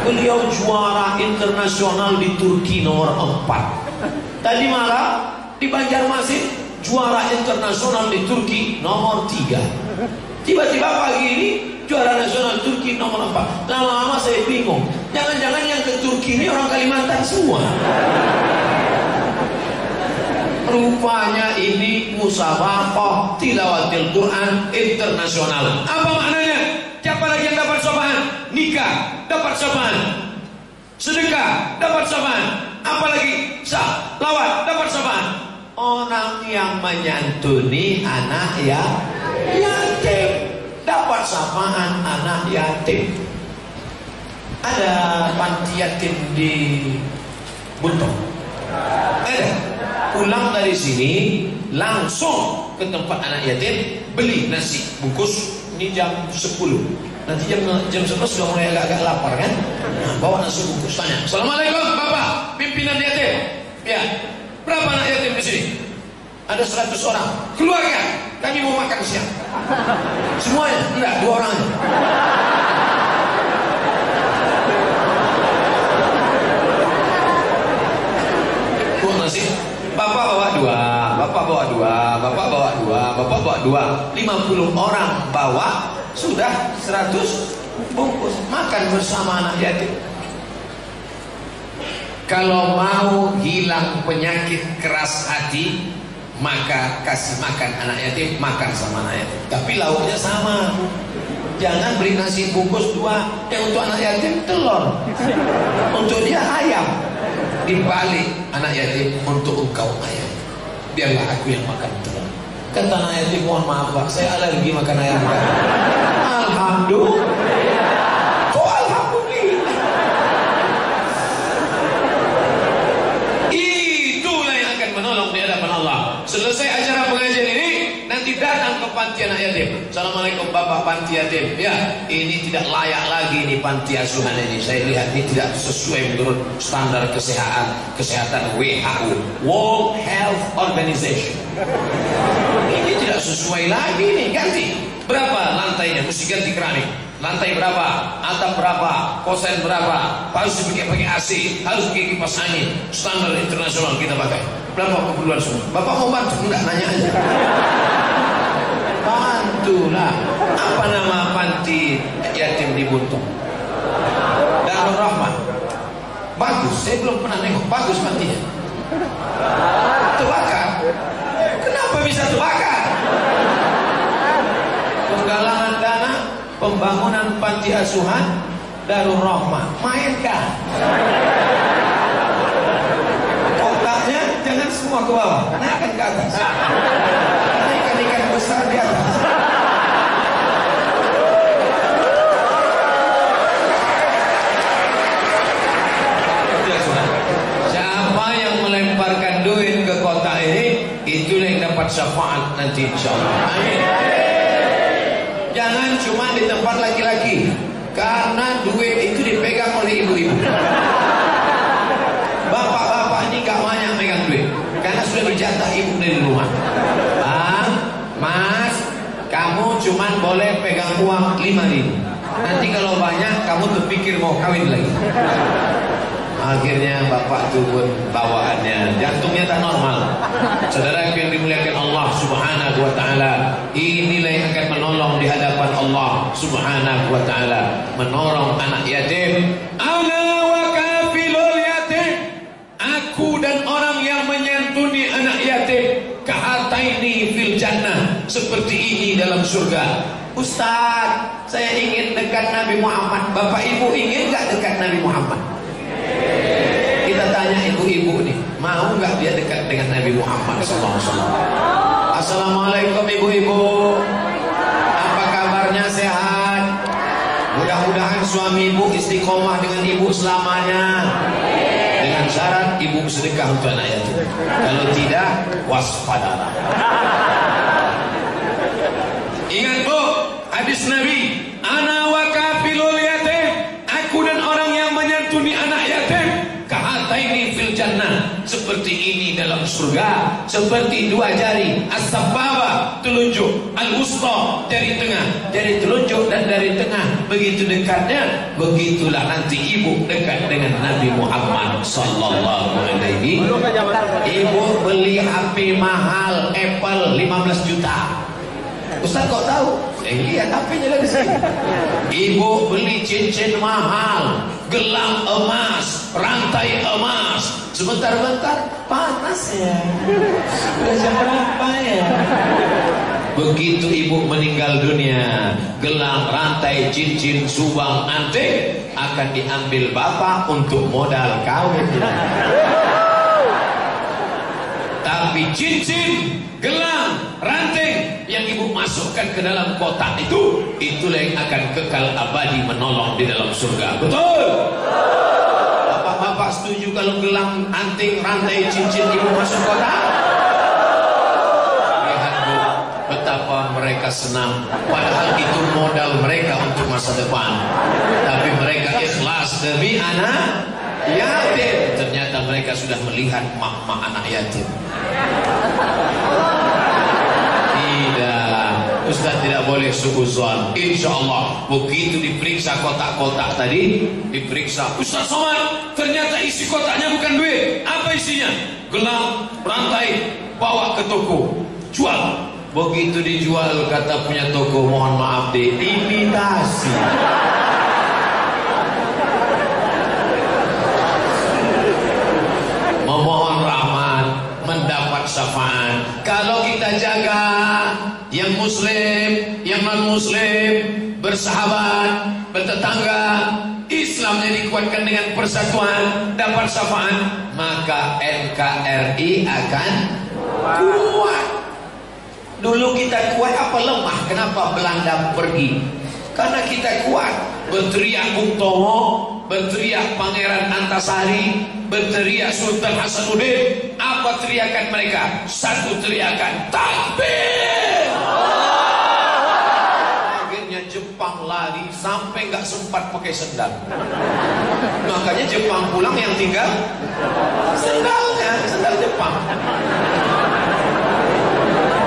Beliau juara internasional di Turki nomor 4. Tadi malam di Banjarmasin juara internasional di Turki nomor 3. Tiba-tiba pagi ini juara nasional Turki nomor 4. Lama-lama saya bingung. Jangan-jangan yang ke Turki ini orang Kalimantan semua. Rupanya ini musabaqah tilawatil Quran internasional. Apa maknanya? Siapa lagi yang dapat syafaat? Nikah dapat syafaat. Sedekah dapat syafaat. Apalagi salawat dapat syafaat. Orang yang menyantuni anak yatim dapat syafaat anak yatim. Ada panti yatim di Buntong. Ada. Pulang dari sini langsung ke tempat anak yatim, beli nasi bungkus. Ini jam 10. Nanti jam 11 sudah mulai agak lapar kan? Nah, bawa nasi bungkus, tanya. Assalamualaikum Bapak, pimpinan yatim. Ya, berapa anak yatim di sini? Ada 100 orang. Keluarga, kami mau makan siang. Semuanya? Enggak, 2 orang aja. Buat nasi. Bapak bawa 2, Bapak bawa 2, Bapak bawa 2, Bapak bawa 2. 50 orang bawa, sudah 100 bungkus. Makan bersama anak yatim. Kalau mau hilang penyakit keras hati, maka kasih makan anak yatim, makan sama anak yatim. Tapi lauknya sama. Jangan beli nasi bungkus 2, untuk anak yatim telur, untuk dia ayam. Dibalik anak yatim, untuk engkau ayam. Biarlah aku yang makan telur. Kata anak yatim, mohon maaf Pak, saya alergi makan ayam. alhamdulillah. Oh alhamdulillah. Itulah yang akan menolong di hadapan Allah. Selesai acara pengajian ini, nanti datang ke panti anak yatim. Assalamualaikum Bapak panti yatim. Ya, ini tidak layak lagi nih panti asuhan ini. Saya lihat ini tidak sesuai menurut standar kesehatan WHO, World Health Organization. Ini tidak sesuai lagi nih, ganti. Berapa lantainya? Mesti ganti keramik. Lantai berapa? Atap berapa? Kosen berapa? Harus pakai AC, harus pakai kipas angin. Standar internasional kita pakai. Berapa keperluan semua? Bapak mau bantu? Enggak, nanya aja. Bantulah. Apa nama panti yatim di Buntung? Darul Rahmah. Bagus, saya belum pernah nengok. Bagus pantinya. Terbakar. Kenapa bisa terbakar? Penggalangan dana pembangunan panti asuhan Darul Rahmah. Mainkan. Kotaknya jangan semua ke bawah, naikkan ke atas. Ikan-ikan besar di atas. Siapa yang melemparkan duit ke kotak ini, itulah yang dapat syafaat nanti insyaallah. Amin. Jangan cuma di tempat laki-laki, karena duit itu dipegang oleh ibu-ibu. Bapak-bapak ini gak banyak megang duit, karena sudah dijatah ibu dari rumah. Bang, Mas, kamu cuma boleh pegang uang 5.000. Nanti kalau banyak, kamu terpikir mau kawin lagi. Akhirnya bapak turun bawaannya, jantungnya tak normal. Saudara yang dimuliakan Allah Subhanahu wa taala, inilah yang akan menolong di hadapan Allah Subhanahu wa taala, menolong anak yatim. Ana wa kafilul yatim. Aku dan orang yang menyantuni anak yatim, ka'ataini fil jannah, seperti ini dalam surga. Ustaz, saya ingin dekat Nabi Muhammad. Bapak Ibu ingin enggak dekat Nabi Muhammad? Kita tanya ibu-ibu nih, mau nggak dia dekat dengan Nabi Muhammad SAW? Assalamualaikum ibu-ibu, apa kabarnya, sehat? Mudah-mudahan suami ibu istiqomah dengan ibu selamanya. Dengan syarat ibu sedekah untuk anak yatim. Kalau tidak, waspadalah. Ingat bu, hadis Nabi, ana wa kafilul yatim. Aku dan orang yang menyantuni anak yatim, ka'ataini fil jannah, seperti ini dalam surga, seperti dua jari, as-sababa, telunjuk, al-wusta, jari tengah, jari telunjuk dan jari tengah, begitu dekatnya, begitulah nanti ibu dekat dengan Nabi Muhammad sallallahu alaihi. Ibu beli HP mahal, Apple 15 juta. Ustaz kok tahu? Lihat HP-nya lagi sini. Ibu beli cincin mahal, gelang emas, rantai emas. Sebentar-bentar panas ya. Udah jam berapa ya? Begitu ibu meninggal dunia, gelang, rantai, cincin, subang, antik akan diambil bapak untuk modal kawin. Tapi cincin, gelang, ranting yang ibu masukkan ke dalam kotak itu, itulah yang akan kekal abadi menolong di dalam surga. Betul? Bapak-bapak setuju kalau gelang, anting, rantai, cincin ibu masuk kotak? Lihat bu, betapa mereka senang. Padahal itu modal mereka untuk masa depan. Tapi mereka ikhlas demi anak yatim. Ternyata mereka sudah melihat mak-mak anak yatim. Tidak, Ustaz tidak boleh suuzon. Insya Allah begitu diperiksa kotak-kotak tadi, diperiksa, Ustaz Somad, ternyata isi kotaknya bukan duit. Apa isinya? Gelang, rantai, bawa ke toko, jual. Begitu dijual, kata punya toko, mohon maaf deh, imitasi. Memohon rahmat, mendapat syafaat. Kalau kita jaga yang muslim, yang non muslim, bersahabat, bertetangga, Islamnya dikuatkan dengan persatuan, dapat syafaat, maka NKRI akan kuat. Dulu kita kuat apa lemah? Kenapa Belanda pergi? Karena kita kuat. Berteriak Bung Tomo, berteriak Pangeran Antasari, berteriak Sultan Hasanuddin. Apa teriakan mereka? Satu teriakan, takbir. Akhirnya Jepang lari sampai nggak sempat pakai sendal. Makanya Jepang pulang yang tinggal sendalnya, sendal Jepang.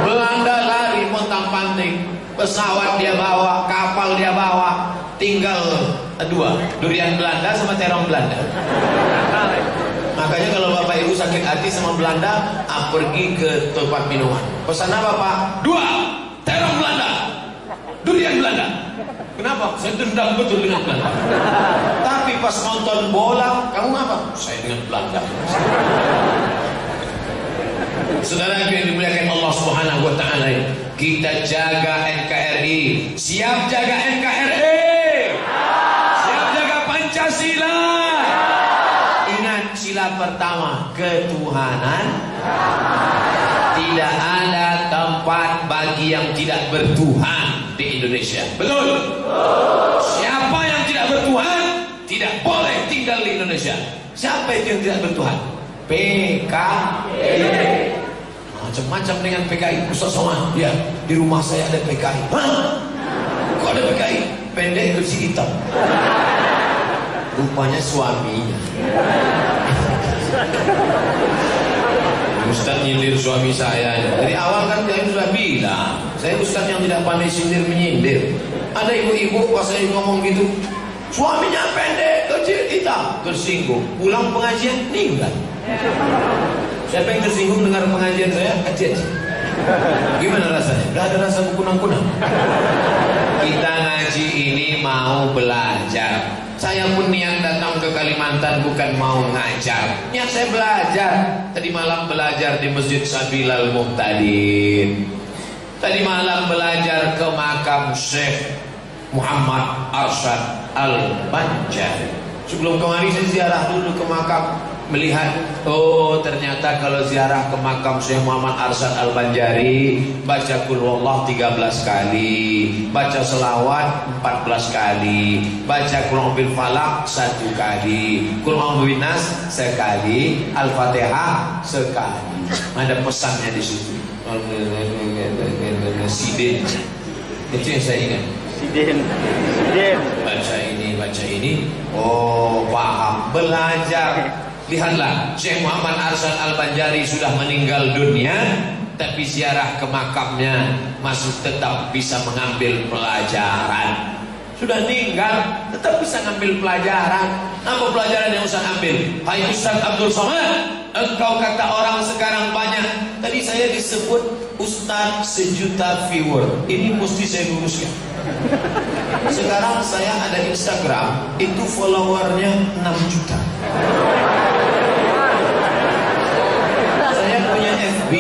Belanda lari pontang-panting, pesawat dia bawa, kapal dia bawa, tinggal dua, durian Belanda sama terong Belanda. Makanya kalau Bapak Ibu sakit hati sama Belanda, pergi ke tempat minuman. Pesan apa Pak? 2 terong Belanda, durian Belanda. Kenapa? Saya dendam betul dengan Belanda. Tapi pas nonton bola, kamu apa? Saya dengan Belanda. Saudara yang dimuliakan Allah Subhanahu wa taala, kita jaga NKRI. Siap jaga NKRI? Siap jaga Pancasila? Ingat sila pertama, ketuhanan. Tidak ada tempat bagi yang tidak bertuhan di Indonesia. Betul? Siapa yang tidak bertuhan tidak boleh tinggal di Indonesia. Siapa itu yang tidak bertuhan? PKI. Macam-macam dengan PKI. Ustaz Somad, ya, di rumah saya ada PKI. Hah? Kok ada PKI? Pendek kursi hitam. Rupanya suaminya. Ustaz nyindir suami saya. Dari awal kan saya sudah bilang, saya Ustaz yang tidak pandai sindir menyindir. Ada ibu-ibu pas saya ngomong gitu, suaminya pendek, kecil, hitam, tersinggung. Pulang pengajian, meninggal. Siapa yang tersinggung dengar pengajian saya? Kecil. Gimana rasanya? Gak ada rasa kunang-kunang. Kita ngaji ini mau belajar. Saya pun niat datang ke Kalimantan bukan mau ngajar. Niat saya belajar. Tadi malam belajar di Masjid Sabilal Muhtadin. Tadi malam belajar ke makam Syekh Muhammad Arsyad Al-Banjari. Sebelum kemarin saya ziarah dulu ke makam, melihat, oh ternyata kalau ziarah ke makam Syekh Muhammad Arsyad Al-Banjari, baca Qul Huwallah 13 kali, baca selawat 14 kali, baca Qul A'udzu Falaq 1 kali, Qul A'udzu Nas sekali, Al-Fatihah sekali. Ada pesannya di situ. Sidin. Itu yang saya ingat. Sidin. Baca ini. Oh, paham. Belajar. Lihatlah, Syekh Muhammad Arsyad Al-Banjari sudah meninggal dunia, tapi ziarah ke makamnya masih tetap bisa mengambil pelajaran. Sudah meninggal, tetap bisa ngambil pelajaran. Apa pelajaran yang Ustaz ambil? Hai Ustaz Abdul Somad, engkau kata orang sekarang banyak. Tadi saya disebut Ustaz 1 juta viewer. Ini mesti saya luruskan. Sekarang saya ada Instagram, itu followernya 6 juta. Saya punya FB,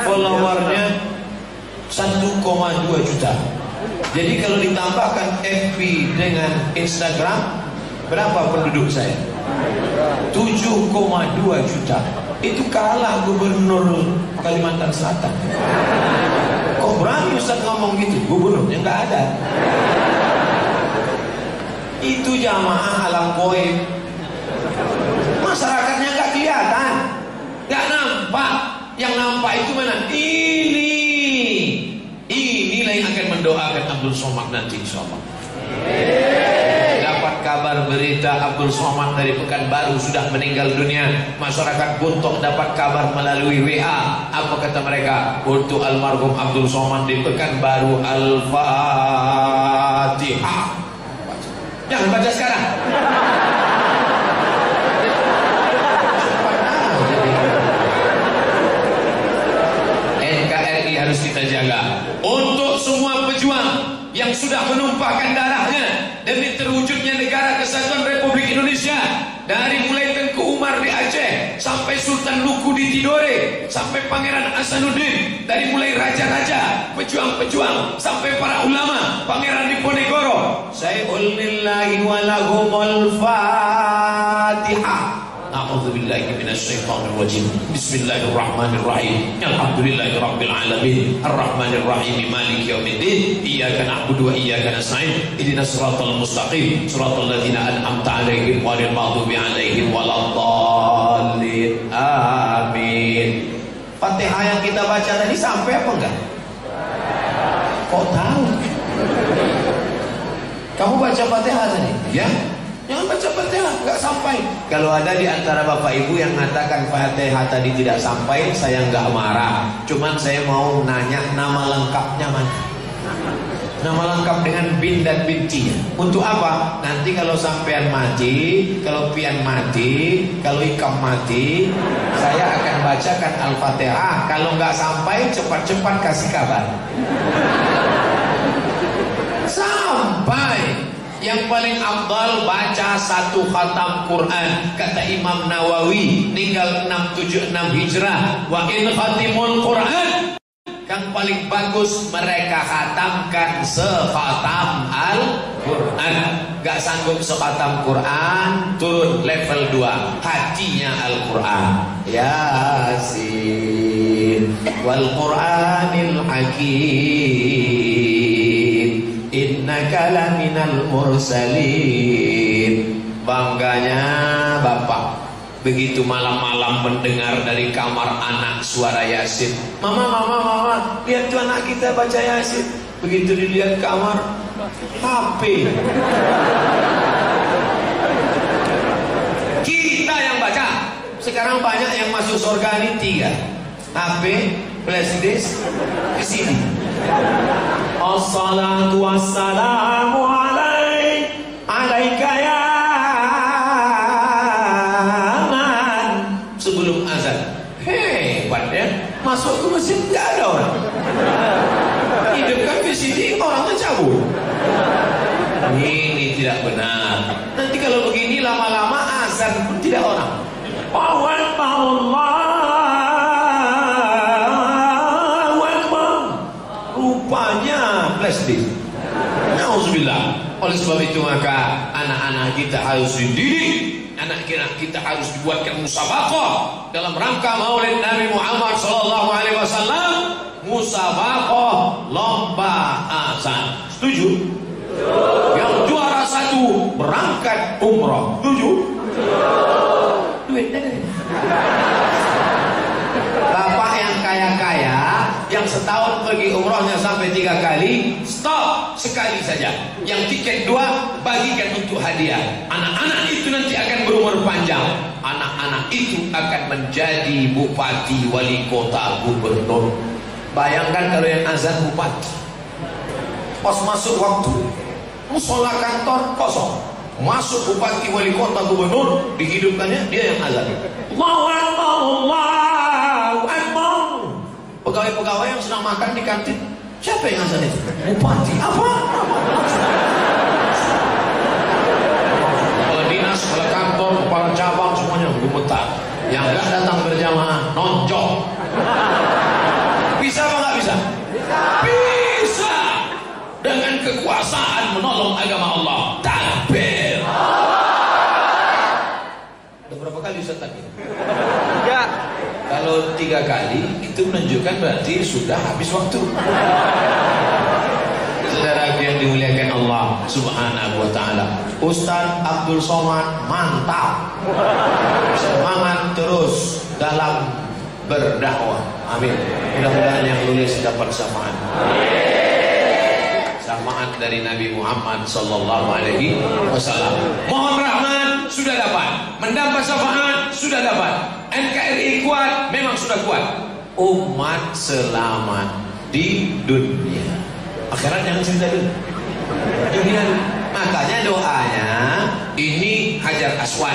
followernya 1,2 juta. Jadi kalau ditambahkan FB dengan Instagram, berapa penduduk saya? 7,2 juta. Itu kalah gubernur Kalimantan Selatan. Kok berani Ustaz ngomong gitu? Gubernurnya nggak ada. Itu jamaah alam goib. Masyarakatnya nggak kelihatan, nggak nampak. Yang nampak itu mana? Inilah yang akan mendoakan Abdul Somad nanti insyaallah. Dapat kabar berita Abdul Somad dari Pekanbaru sudah meninggal dunia. Masyarakat Buntok dapat kabar melalui WA. Apa kata mereka? Untuk almarhum Abdul Somad di Pekanbaru, Al-Fatihah. Jangan baca sekarang. NKRI harus kita jaga. Untuk semua pejuang yang sudah menumpahkan darahnya demi terwujudnya negara kesatuan Republik Indonesia, dari mulai Tengku Umar di Aceh sampai Sultan Luku di Tidore, sampai Pangeran Hasanuddin, dari mulai raja-raja, pejuang-pejuang sampai para ulama, Pangeran Diponegoro. Saya ulillahi wa lahumul Fatihah. A'udzubillahi minasyaitonirrajim. Bismillahirrahmanirrahim. Alhamdulillahirabbil alamin. Arrahmanirrahim. Maliki yaumiddin. Iyyaka na'budu wa iyyaka nasta'in. Ihdinas siratal mustaqim. Siratal ladzina an'amta 'alaihim ghairil maghdubi 'alaihim waladdallin. Amin. Fatihah yang kita baca tadi sampai apa enggak? Kok tahu? Kamu baca Fatihah tadi? Ya? Jangan baca Fatihah, nggak sampai. Kalau ada di antara bapak ibu yang mengatakan Fatihah tadi tidak sampai, saya nggak marah. Cuman saya mau nanya nama lengkapnya mana? Nama lengkap dengan bin dan binti. Untuk apa? Nanti kalau sampean mati, kalau pian mati, kalau ikam mati, saya akan bacakan Al-Fatihah. Kalau nggak sampai, cepat-cepat kasih kabar. Sampai. Yang paling afdal baca 1 khatam Quran. Kata Imam Nawawi, ninggal 676 Hijrah. Wa in khatimul Quran, yang paling bagus mereka khatamkan sekhatam Al-Quran. Gak sanggup sekhatam Quran, turun level 2, hatinya Al-Quran. Yasin wal Quranil Hakim, innaka laminal mursalin. Bangganya bapak begitu malam-malam mendengar dari kamar anak suara Yasin. Mama, mama, mama, lihat tuh anak kita baca Yasin. Begitu dilihat kamar, HP. Kita yang baca. Sekarang banyak yang masuk surga ini 3. HP, flash disk, VCD. Assalatu wassalamu alaika ya man. Sebelum azan. Hebat ya. Masuk ke masjid tidak ada orang. Hidupkan VCD, orangnya cabut. Ini tidak benar. Nanti kalau begini lama-lama azan pun tidak orang. Allahu Akbar. Rupanya flash disk. Nauzubillah. Oleh sebab itu maka anak-anak kita harus dididik, anak-anak kita harus dibuatkan musabaqah dalam rangka Maulid Nabi Muhammad SAW. Musabaqah lomba azan. Setuju? Yang juara 1 berangkat umrah. Setuju? Duitnya dari bapak yang kaya-kaya, yang setahun pergi umrohnya sampai 3 kali, stop sekali saja. Yang tiket 2 bagikan untuk hadiah. Anak-anak itu nanti akan berumur panjang. Anak-anak itu akan menjadi bupati, wali kota, gubernur. Bayangkan kalau yang azan bupati, pas masuk waktu musola kantor kosong, masuk bupati, wali kota, gubernur, dihidupkannya dia yang azan. Allahu Akbar, Allahu Akbar. Pegawai-pegawai yang sedang makan di kantin, siapa yang azan itu? Bupati. Apa? Kepala dinas, kepala kantor, kepala cabang, semuanya gemetar. Yang nggak datang berjamaah nonjok. Bisa apa nggak bisa? Bisa. Dengan kekuasaan menolong agama Allah. Takbir. Udah berapa kali Ustaz takbir? Ya. Kalau 3 kali itu menunjukkan berarti sudah habis waktu. Saudara yang dimuliakan Allah Subhanahu wa taala. Ustaz Abdul Somad mantap. Semangat terus dalam berdakwah. Amin. Mudah-mudahan yang lulus dapat syafaat. Syafaat dari Nabi Muhammad sallallahu alaihi wasallam. Mohon rahmat sudah dapat, mendapat syafaat sudah dapat. NKRI kuat, memang sudah kuat. Umat selamat di dunia. Akhirat jangan cerita dulu. Dunia. Makanya doanya ini Hajar Aswad,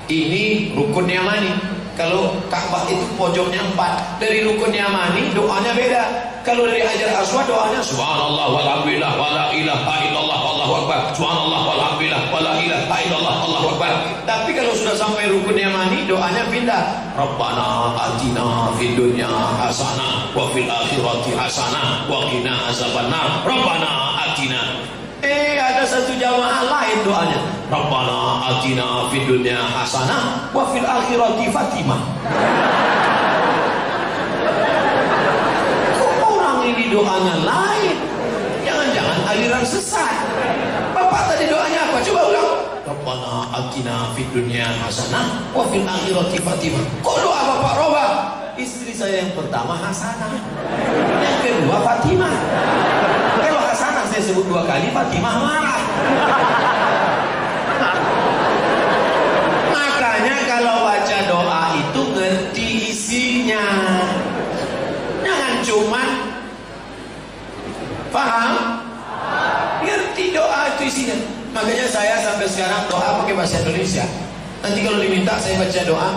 ini Rukun Yamani. Kalau Ka'bah itu pojoknya 4. Dari Rukun Yamani doanya beda. Kalau dari Hajar Aswad doanya subhanallah walhamdulillah wala ilaha illallah wallahu akbar. Subhanallah walhamdulillah wala ilaha illallah wallahu akbar. Tapi kalau sudah sampai Rukun Yamani doanya pindah. Rabbana atina fid dunya hasanah wa fil akhirati hasanah wa qina azabannar. Rabbana atina. Ada ada satu jamaah lain doanya, Rabbana atina fid dunya hasanah wa fil akhirati Fatimah. Kok orang ini doanya lain? Jangan-jangan aliran sesat. Bapak tadi doanya apa? Coba ulang. Rabbana atina fid dunya hasanah wa fil akhirati Fatimah. Kok doa Bapak robah? Istri saya yang pertama Hasanah, yang kedua Fatimah. Kalau Hasanah saya sebut 2 kali, Fatimah marah. Makanya kalau baca doa itu ngerti isinya, jangan cuman paham, ngerti doa itu isinya. Makanya saya sampai sekarang doa pakai bahasa Indonesia. Nanti kalau diminta saya baca doa,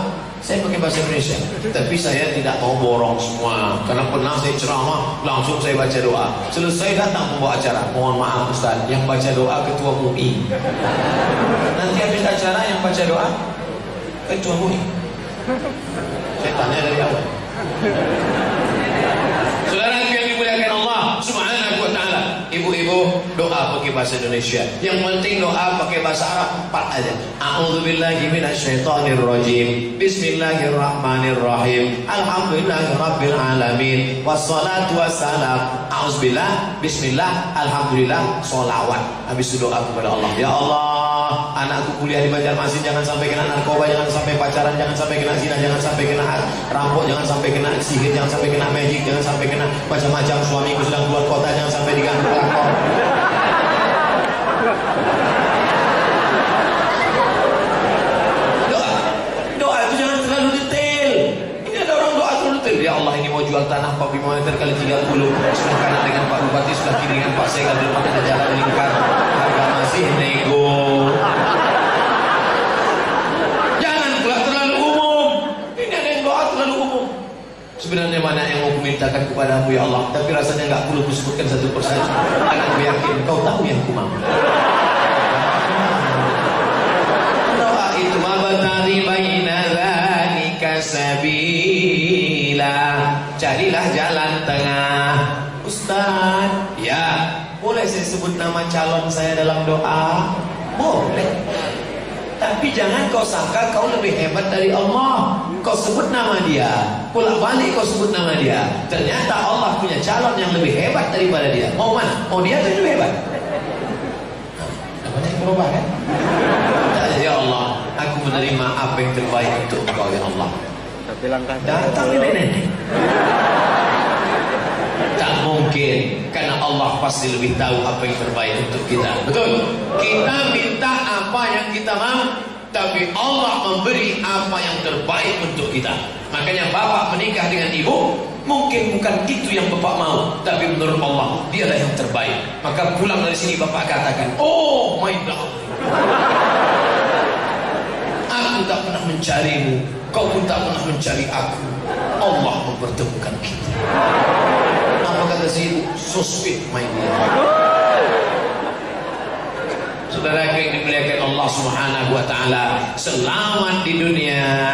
saya pakai bahasa Indonesia. Tapi saya tidak mau borong semua, karena pernah saya ceramah langsung saya baca doa. Selesai datang pembawa acara, mohon maaf Ustaz, yang baca doa ketua MUI. Nanti habis acara yang baca doa ketua MUI. Saya tanya dari awal. Saudara yang dimuliakan Allah Subhanahu wa taala, ibu-ibu doa pakai bahasa Indonesia. Yang penting doa pakai bahasa Arab 4 aja. A'udzubillahi minasyaitonir rajim. Bismillahirrahmanirrahim. Alhamdulillahirabbil alamin. Wassalatu wassalam. A'udzubillah, bismillah, alhamdulillah, sholawat. Habis itu doa kepada Allah. Ya Allah, anakku kuliah di Banjarmasin jangan sampai kena narkoba, jangan sampai pacaran, jangan sampai kena zina, jangan sampai kena rampok, jangan sampai kena sihir, jangan sampai kena magic, jangan sampai kena macam-macam. Suamiku sedang keluar kota, jangan sampai diganggu pelakor. Doa itu jangan terlalu detail. Ini ada orang doa terlalu detail. Ya Allah, ini mau jual tanah 45 meter kali 30, sebelah kanan dengan Pak Bupati, sebelah kiri dengan Pak Sekal, depan ada jalan lingkar, harga masih nego. Jangan pula terlalu umum. Ini ada yang doa terlalu umum. Sebenarnya mana yang mau kumintakan kepadamu ya Allah, tapi rasanya nggak perlu kusebutkan satu persatu, karena aku yakin kau tahu yang ku mau. Doa itu mabatari baina dzalika sabila, carilah jalan tengah. Ustaz, ya boleh saya sebut nama calon saya dalam doa? Boleh. Tapi jangan kau sangka kau lebih hebat dari Allah. Kau sebut nama dia, pulang balik kau sebut nama dia. Ternyata Allah punya calon yang lebih hebat daripada dia. Mau mana? Mau dia atau lebih hebat? Namanya berubah kan? Ya Allah, aku menerima apa yang terbaik untuk Engkau ya Allah.
Tapi langkah
datang nenek. Tak mungkin, karena Allah pasti lebih tahu apa yang terbaik untuk kita. Betul? Kita minta apa yang kita mau, tapi Allah memberi apa yang terbaik untuk kita. Makanya bapak menikah dengan ibu, mungkin bukan itu yang bapak mau, tapi menurut Allah dialah yang terbaik. Maka pulang dari sini bapak katakan, oh my God, aku tak pernah mencarimu, kau pun tak pernah mencari aku. Allah mempertemukan kita. Apa kata si ibu? So sweet my dear. Saudara yang dimuliakan Allah Subhanahu wa taala, selamat di dunia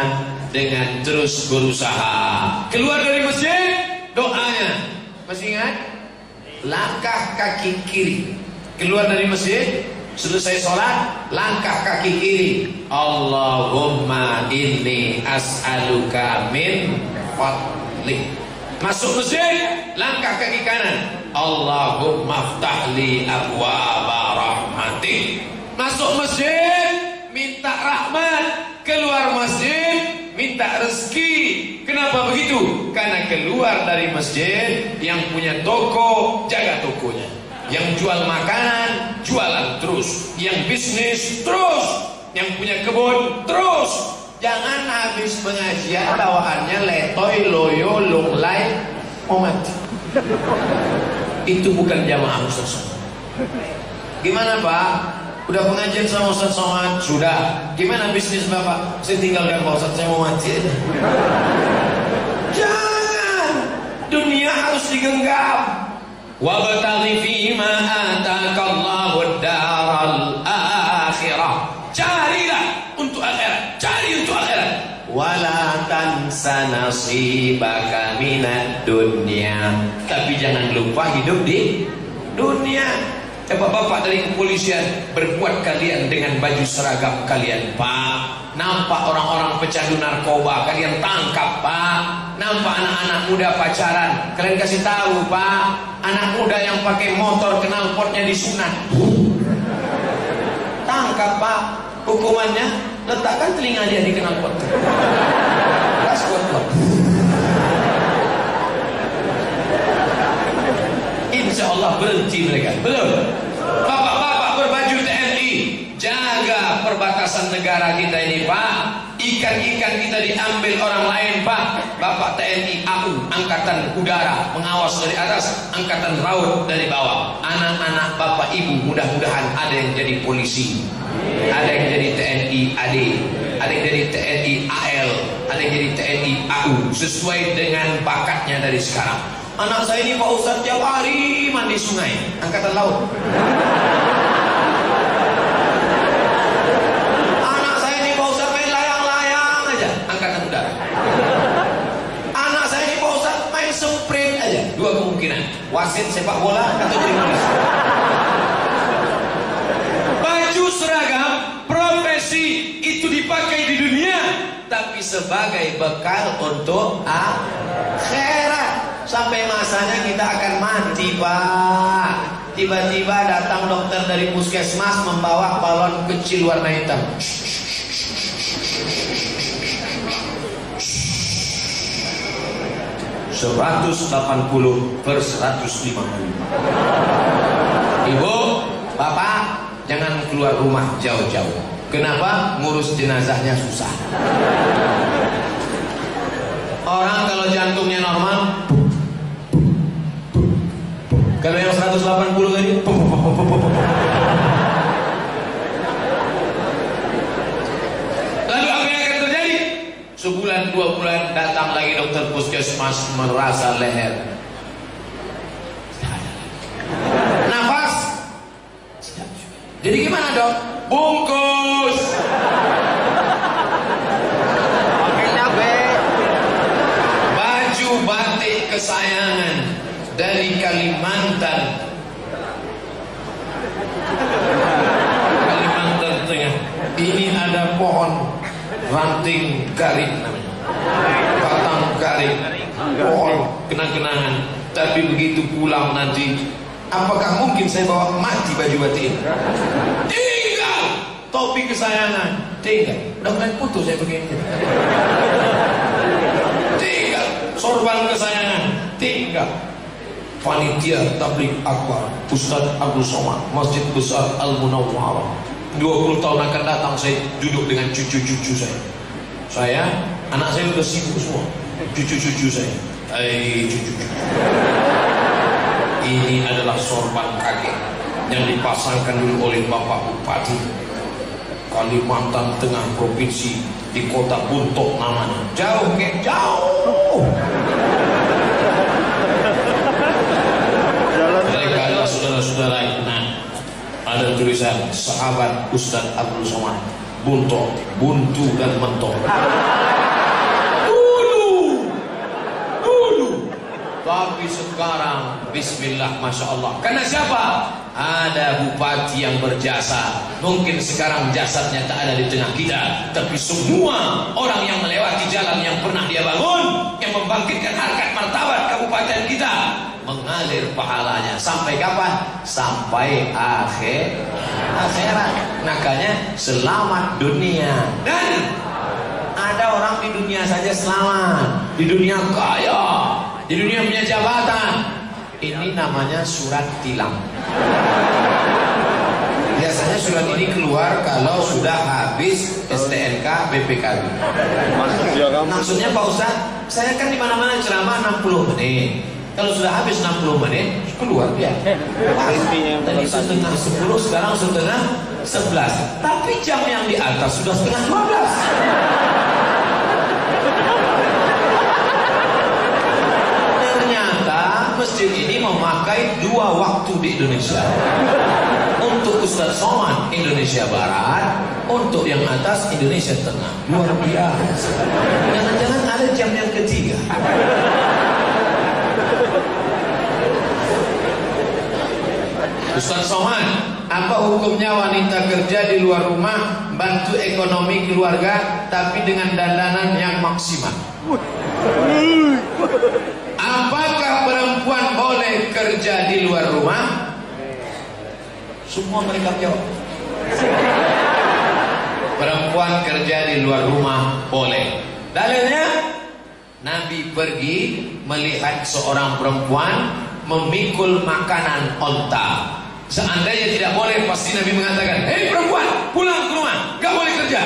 dengan terus berusaha. Keluar dari masjid, doanya masih ingat? Langkah kaki kiri. Keluar dari masjid, selesai sholat, langkah kaki kiri. Allahumma inni as'aluka min fadlik. Masuk masjid, langkah kaki kanan. Allahumma ftahli abwaaba rahmatik. Masuk masjid, minta rahmat. Keluar masjid, minta rezeki. Kenapa begitu? Karena keluar dari masjid, yang punya toko, jaga tokonya. Yang jual makanan, jualan terus. Yang bisnis, terus. Yang punya kebun, terus. Jangan habis pengajian bawaannya letoy, loyo, lunglai, omat. Itu bukan jamaah Ustaz. Gimana Pak? Udah pengajian sama Ustaz Somad? Sudah. Gimana bisnis Bapak? Saya tinggalkan Pak Ustaz, saya mau mati aja. Jangan. Dunia harus digenggam. Wabtaghi fima ataakallahu ad-daral akhirah. Carilah untuk akhirat, cari untuk akhirat. Wala tansa nasibaka minad dunya. Tapi jangan lupa hidup di dunia.
Bapak-bapak dari kepolisian, berbuat kalian dengan baju seragam kalian, Pak. Nampak orang-orang pecandu narkoba, kalian tangkap, Pak. Nampak anak-anak muda pacaran, kalian kasih tahu, Pak. Anak muda yang pakai motor knalpotnya disunat, tangkap, Pak. Hukumannya letakkan telinga dia di knalpot. Gas kuat. Insya Allah berhenti mereka. Belum. Bapak-bapak berbaju TNI, jaga perbatasan negara kita ini, Pak. Ikan-ikan kita diambil orang lain, Pak. Bapak TNI AU, Angkatan Udara, mengawas dari atas, Angkatan Laut dari bawah. Anak-anak bapak ibu mudah-mudahan ada yang jadi polisi, ada yang jadi TNI AD, ada yang jadi TNI AL, ada yang jadi TNI AU, sesuai dengan bakatnya dari sekarang. Anak saya ini Pak Ustadz tiap hari mandi sungai, Angkatan Laut. Anak saya ini Pak Ustadz main layang-layang aja, Angkatan Udara. Anak saya ini Pak Ustadz main sprint aja. Dua kemungkinan, wasit sepak bola atau jadi polisi. Baju seragam profesi itu dipakai di dunia, tapi sebagai bekal untuk akhirat. Sampai masanya kita akan mati, Pak. Tiba-tiba datang dokter dari puskesmas membawa balon kecil warna hitam. 180/150. Ibu, bapak, jangan keluar rumah jauh-jauh. Kenapa? Ngurus jenazahnya susah. Orang kalau jantungnya normal, kalau yang 180 tadi, lalu apa yang akan terjadi? Sebulan 2 bulan datang lagi dokter puskesmas, merasa leher, nafas. Jadi gimana, Dok? Bungkus. Baju batik kesayangan dari Kalimantan Tengah. Ini ada pohon ranting garing namanya, batang garing, pohon kenang-kenangan. Tapi begitu pulang nanti, apakah mungkin saya bawa mati baju batik ini? Tinggal topi kesayangan, tinggal. Udah mulai putus saya begini. Tinggal sorban kesayangan, tinggal. Panitia tabligh akbar Ustaz Abdul Somad, Masjid Besar Al Munawwarah. 20 tahun akan datang saya duduk dengan cucu-cucu saya. Anak saya sudah sibuk semua. Cucu-cucu saya, cucu-cucu, ini adalah sorban kakek yang dipasangkan dulu oleh Bapak Bupati Kalimantan Tengah Provinsi di kota Buntok namanya. Jauh, jauh. Mereka adalah saudara-saudara. Nah, ada tulisan sahabat Ustaz Abdul Somad, Buntok, buntu dan mentok. Dulu. Tapi sekarang, bismillah, masya Allah. Karena siapa? Ada bupati yang berjasa. Mungkin sekarang jasadnya tak ada di tengah kita, tapi semua orang yang melewati jalan yang pernah dia bangun, yang membangkitkan harkat martabat kabupaten kita, mengalir pahalanya. Sampai kapan? Sampai akhirat. Makanya selamat dunia. Dan ada orang di dunia saja selamat, di dunia kaya, di dunia punya jabatan. Ini namanya surat tilang. Biasanya surat ini keluar kalau sudah habis STNK BPKB. Maksudnya Pak Ustaz, saya kan di mana-mana ceramah 60 menit. Kalau sudah habis 60 menit keluar dia. Tadi setengah 10, sekarang setengah 11. Tapi jam yang di atas sudah setengah 12. Masjid ini memakai 2 waktu di Indonesia. Untuk Ustaz Somad Indonesia Barat, untuk yang atas Indonesia Tengah. Luar biasa. Jangan-jangan ada jam yang ketiga.
Ustaz Somad, apa hukumnya wanita kerja di luar rumah bantu ekonomi keluarga tapi dengan dandanan yang maksimal? Apakah perempuan boleh kerja di luar rumah? Semua mereka jawab. Perempuan kerja di luar rumah boleh. Dalilnya, Nabi pergi melihat seorang perempuan memikul makanan onta. Seandainya tidak boleh, pasti Nabi mengatakan, hei perempuan, pulang ke rumah, gak boleh kerja.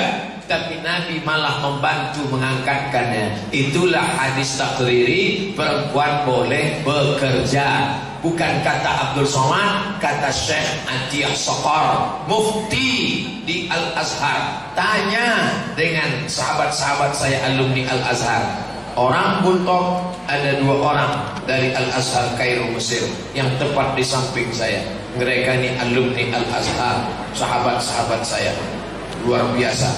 Tapi Nabi malah membantu mengangkatkannya. Itulah hadis takriri, perempuan boleh bekerja. Bukan kata Abdul Somad, kata Syekh Atiyah Saqar, mufti di Al-Azhar. Tanya dengan sahabat-sahabat saya alumni Al-Azhar. Orang Buntok, ada 2 orang dari Al-Azhar Kairo Mesir yang tepat di samping saya. Mereka ini alumni Al-Azhar, sahabat-sahabat saya. Luar biasa.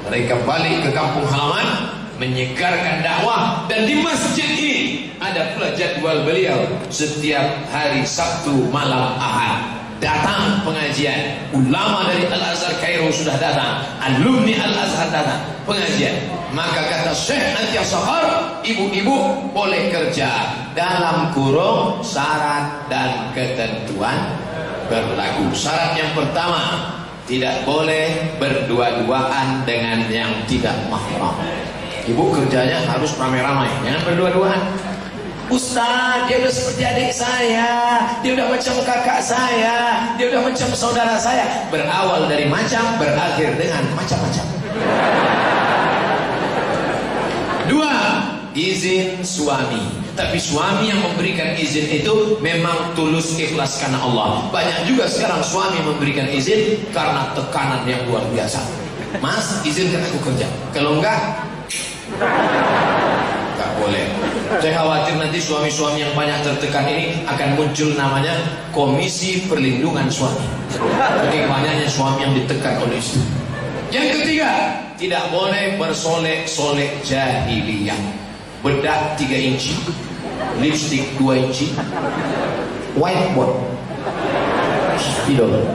Mereka balik ke kampung halaman, menyegarkan dakwah. Dan di masjid ini ada pula jadwal beliau setiap hari Sabtu malam Ahad datang pengajian. Ulama dari Al-Azhar Kairo sudah datang, alumni Al-Azhar datang pengajian. Maka kata Syekh Atiyah Saqar, ibu-ibu boleh kerja dalam kurung syarat dan ketentuan berlaku. Syarat yang pertama, tidak boleh berdua-duaan dengan yang tidak mahram. Ibu kerjanya harus ramai-ramai, jangan berdua-duaan. Ustaz, dia udah seperti adik saya, dia udah macam kakak saya, dia udah macam saudara saya. Berawal dari macam, berakhir dengan macam-macam. 2. Izin suami. Tapi suami yang memberikan izin itu memang tulus ikhlas karena Allah. Banyak juga sekarang suami memberikan izin karena tekanan yang luar biasa. Mas, izinkan aku kerja. Kalau enggak, enggak boleh. Saya khawatir nanti suami-suami yang banyak tertekan ini akan muncul namanya Komisi Perlindungan Suami. Jadi banyaknya suami yang ditekan oleh istri. Yang ketiga, tidak boleh bersolek-solek jahiliyah. Bedak 3 inci, lipstick 2 inci, whiteboard, spidol.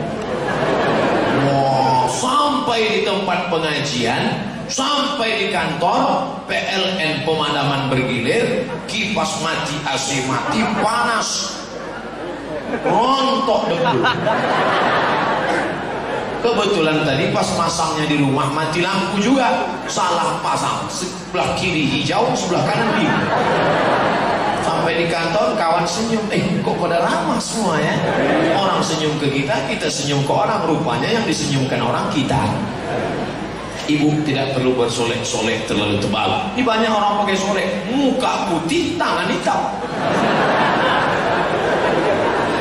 Wow, sampai di tempat pengajian, sampai di kantor, PLN pemadaman bergilir, kipas mati, AC mati, panas, rontok debu. Kebetulan tadi pas masangnya di rumah mati lampu juga, salah pasang, sebelah kiri hijau, sebelah kanan biru. Sampai di kantor kawan senyum, kok pada ramah semua ya. Orang senyum ke kita, kita senyum ke orang. Rupanya yang disenyumkan orang kita. Ibu tidak perlu bersolek-solek terlalu tebal. Ini banyak orang pakai solek, muka putih, tangan hitam.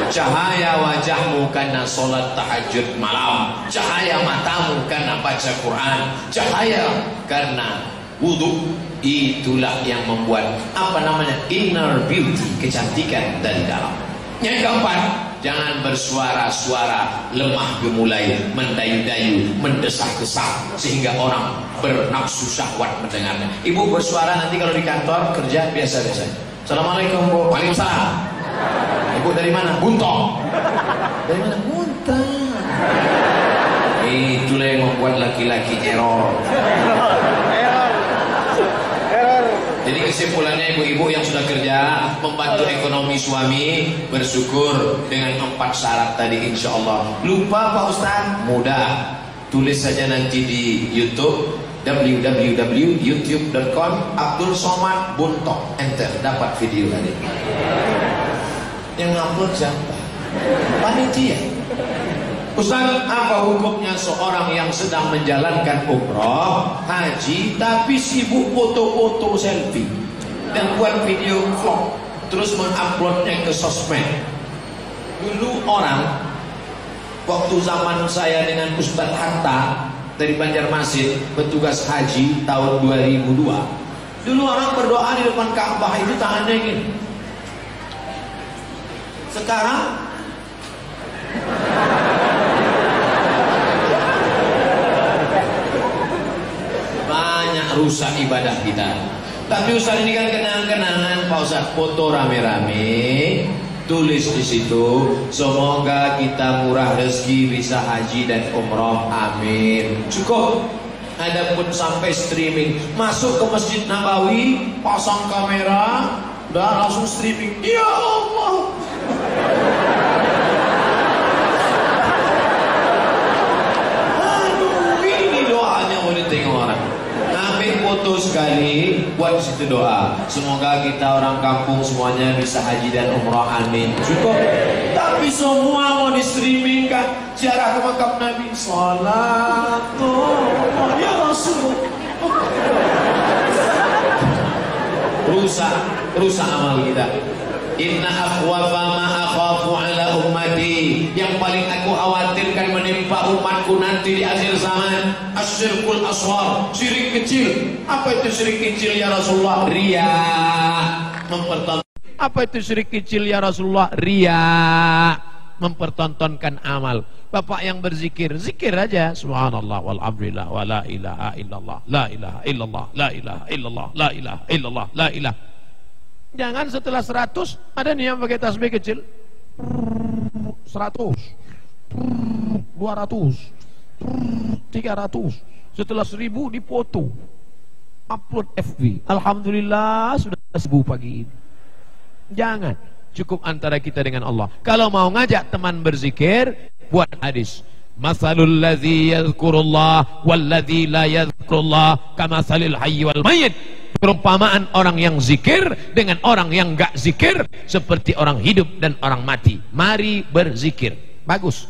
Cahaya wajahmu karena sholat tahajud malam, cahaya matamu karena baca Quran, cahaya karena wudhu. Itulah yang membuat inner beauty, kecantikan dari dalam. Yang keempat, jangan bersuara-suara lemah gemulai, mendayu-dayu, mendesak-desak sehingga orang bernafsu syahwat mendengarnya. Ibu bersuara nanti kalau di kantor kerja biasa-biasa. Assalamualaikum Bu. Waalaikumsalam. Ibu dari mana? Buntok. Dari mana? Muntah. Itulah yang membuat laki-laki error. Jadi kesimpulannya, ibu-ibu yang sudah kerja membantu ekonomi suami, bersyukur dengan 4 syarat tadi insya Allah. Lupa Pak Ustaz? Mudah. Tulis saja nanti di YouTube www.youtube.com Abdul Somad Buntok, enter, dapat video tadi. Yang ngupload siapa? Panitia. Ustaz, apa hukumnya seorang yang sedang menjalankan umroh, haji, tapi sibuk foto-foto selfie dan buat video vlog, terus menguploadnya ke sosmed? Dulu orang, waktu zaman saya dengan Ustaz Hatta dari Banjarmasin, petugas haji tahun 2002, dulu orang berdoa di depan Ka'bah itu tangannya gini. Sekarang banyak rusak ibadah kita. Tapi Ustaz, ini kan kenang-kenangan Pak Ustaz, foto rame-rame, Tulis di situ, semoga kita murah rezeki bisa haji dan umroh, amin. Cukup. Adapun sampai streaming, masuk ke Masjid Nabawi, pasang kamera, udah langsung streaming. Ya Allah. Aduh, ini doanya mau ditengok orang. Ambil foto sekali, buat di situ doa. Semoga kita orang kampung semuanya bisa haji dan umrah, amin. Cukup. Tapi semua mau di streaming kan? Ziarah ke makam Nabi, salatu ya Rasul. Rusak amal kita. Inna akhwafa ma akhafu ala ummati, yang paling aku khawatirkan menimpa umatku nanti di akhir zaman, asyirkul asghar, syirik kecil. Apa itu syirik kecil ya Rasulullah? Riya, mempertontonkan. Apa itu syirik kecil ya Rasulullah? Riya, mempertontonkan amal. Bapak yang berzikir, zikir aja, subhanallah walhamdulillah wa la ilaha illallah, la ilaha illallah, la ilaha illallah, la ilaha illallah, la ilaha. Jangan setelah 100 ada nih yang pakai tasbih kecil, 100, 200, 300, setelah 1000 dipoto, upload FB. Alhamdulillah sudah 1000 pagi ini. Jangan, cukup antara kita dengan Allah. Kalau mau ngajak teman berzikir, buat hadis. Masalul ladzi yadhkurullah wal ladzi la yadhkurullah kamasalil hayy wal mayyit. Perumpamaan orang yang zikir dengan orang yang enggak zikir seperti orang hidup dan orang mati. Mari berzikir. Bagus.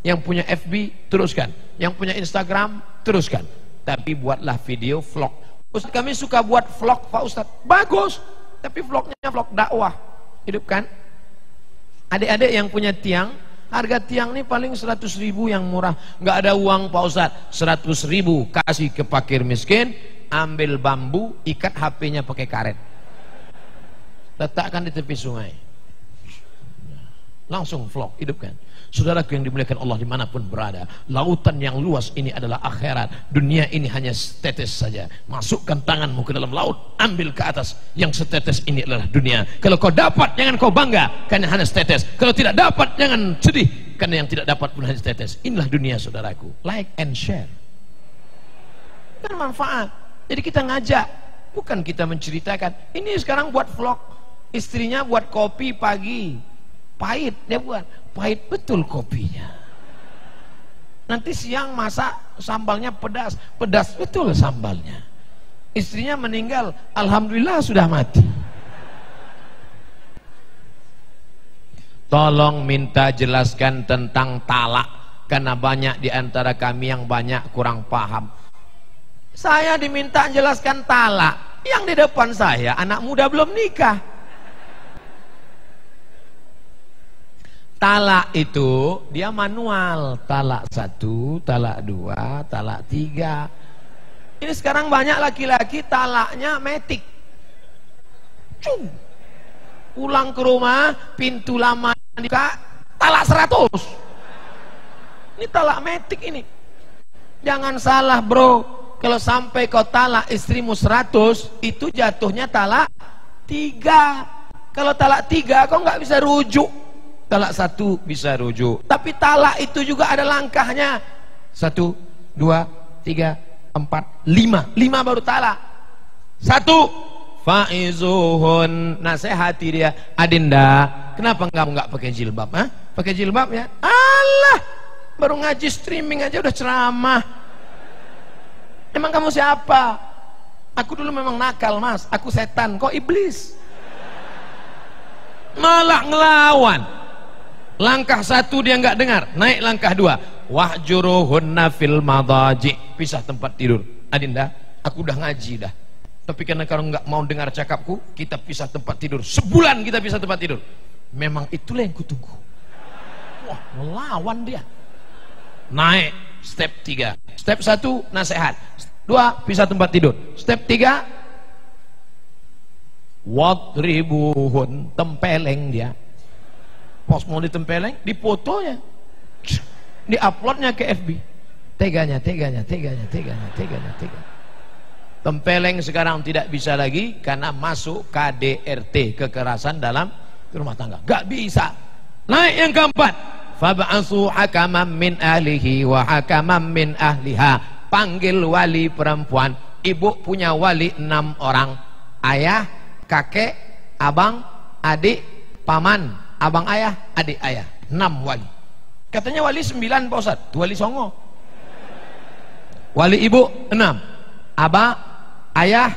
Yang punya FB teruskan, yang punya Instagram teruskan. Tapi buatlah video vlog. Ustaz, kami suka buat vlog Pak Ustaz. Bagus. Tapi vlognya vlog dakwah. Hidup kan? Adik-adik yang punya tiang, harga tiang ini paling 100.000 yang murah. Nggak ada uang Pak Ustaz, 100.000 kasih ke fakir miskin, ambil bambu, ikat HP-nya pakai karet, letakkan di tepi sungai, langsung vlog, hidupkan. Saudaraku yang dimuliakan Allah dimanapun berada, lautan yang luas ini adalah akhirat. Dunia ini hanya setetes saja. Masukkan tanganmu ke dalam laut, ambil ke atas. Yang setetes ini adalah dunia. Kalau kau dapat, jangan kau bangga karena hanya setetes. Kalau tidak dapat, jangan sedih karena yang tidak dapat pun hanya setetes. Inilah dunia saudaraku. Like and share, bermanfaat. Jadi kita ngajak, bukan kita menceritakan. Ini sekarang buat vlog, istrinya buat kopi pagi, pahit dia buat, pahit betul kopinya. Nanti siang masak sambalnya pedas, pedas betul sambalnya. Istrinya meninggal, alhamdulillah sudah mati. Tolong minta jelaskan tentang talak, karena banyak di antara kami yang banyak kurang paham. Saya diminta jelaskan talak, yang di depan saya anak muda belum nikah. Talak itu dia manual, talak 1, talak 2, talak 3. Ini sekarang banyak laki-laki talaknya metik. Cung. Pulang ke rumah, pintu lama dibuka, talak 100. Ini talak metik ini. Jangan salah bro, kalau sampai kau talak istrimu 100, itu jatuhnya talak 3. Kalau talak 3 kau nggak bisa rujuk. Talak 1 bisa rujuk, tapi talak itu juga ada langkahnya. 1, 2, 3, 4, 5. 5 baru talak. 1, faizuhun, nasihati dia. Adinda, kenapa kamu nggak pakai jilbab? Hah? Pakai jilbab ya? Allah, baru ngaji streaming aja udah ceramah. Emang kamu siapa? Aku dulu memang nakal mas, aku setan, kok iblis? Malah ngelawan. Langkah 1 dia nggak dengar, naik langkah 2, wahjuruhunna fil madaji, pisah tempat tidur. Adinda, aku udah ngaji dah, tapi karena kalau nggak mau dengar cakapku, kita pisah tempat tidur. Sebulan kita pisah tempat tidur. Memang itulah yang kutunggu. Wah, melawan dia. Naik step 3. Step 1 nasihat, 2 pisah tempat tidur. Step 3 wadribuhun, tempeleng dia. Pas mau ditempeleng, difotonya, diuploadnya ke FB. Teganya. Tempeleng sekarang tidak bisa lagi karena masuk KDRT, kekerasan dalam
rumah tangga. Gak bisa. Naik yang keempat, fab'asu hakaman min ahlihi wa hakaman min ahliha. Panggil wali perempuan. Ibu punya wali 6 orang. Ayah, kakek, abang, adik, paman, abang ayah, adik ayah. 6 wali. Katanya wali 9 Pak Ustaz. Wali songo. Wali ibu 6. Abang, ayah,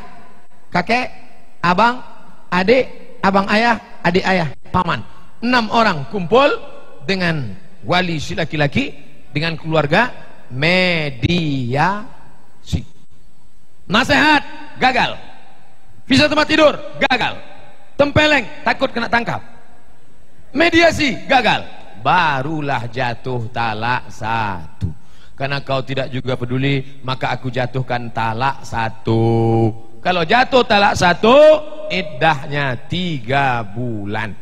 kakek, abang, adik, abang ayah, adik ayah, paman. 6 orang kumpul dengan wali si laki-laki, dengan keluarga, mediasi. Nasihat, gagal. Visa tempat tidur, gagal. Tempeleng, takut kena tangkap. Mediasi, gagal. Barulah jatuh talak 1. Karena kau tidak juga peduli, maka aku jatuhkan talak 1. Kalau jatuh talak 1, iddahnya 3 bulan.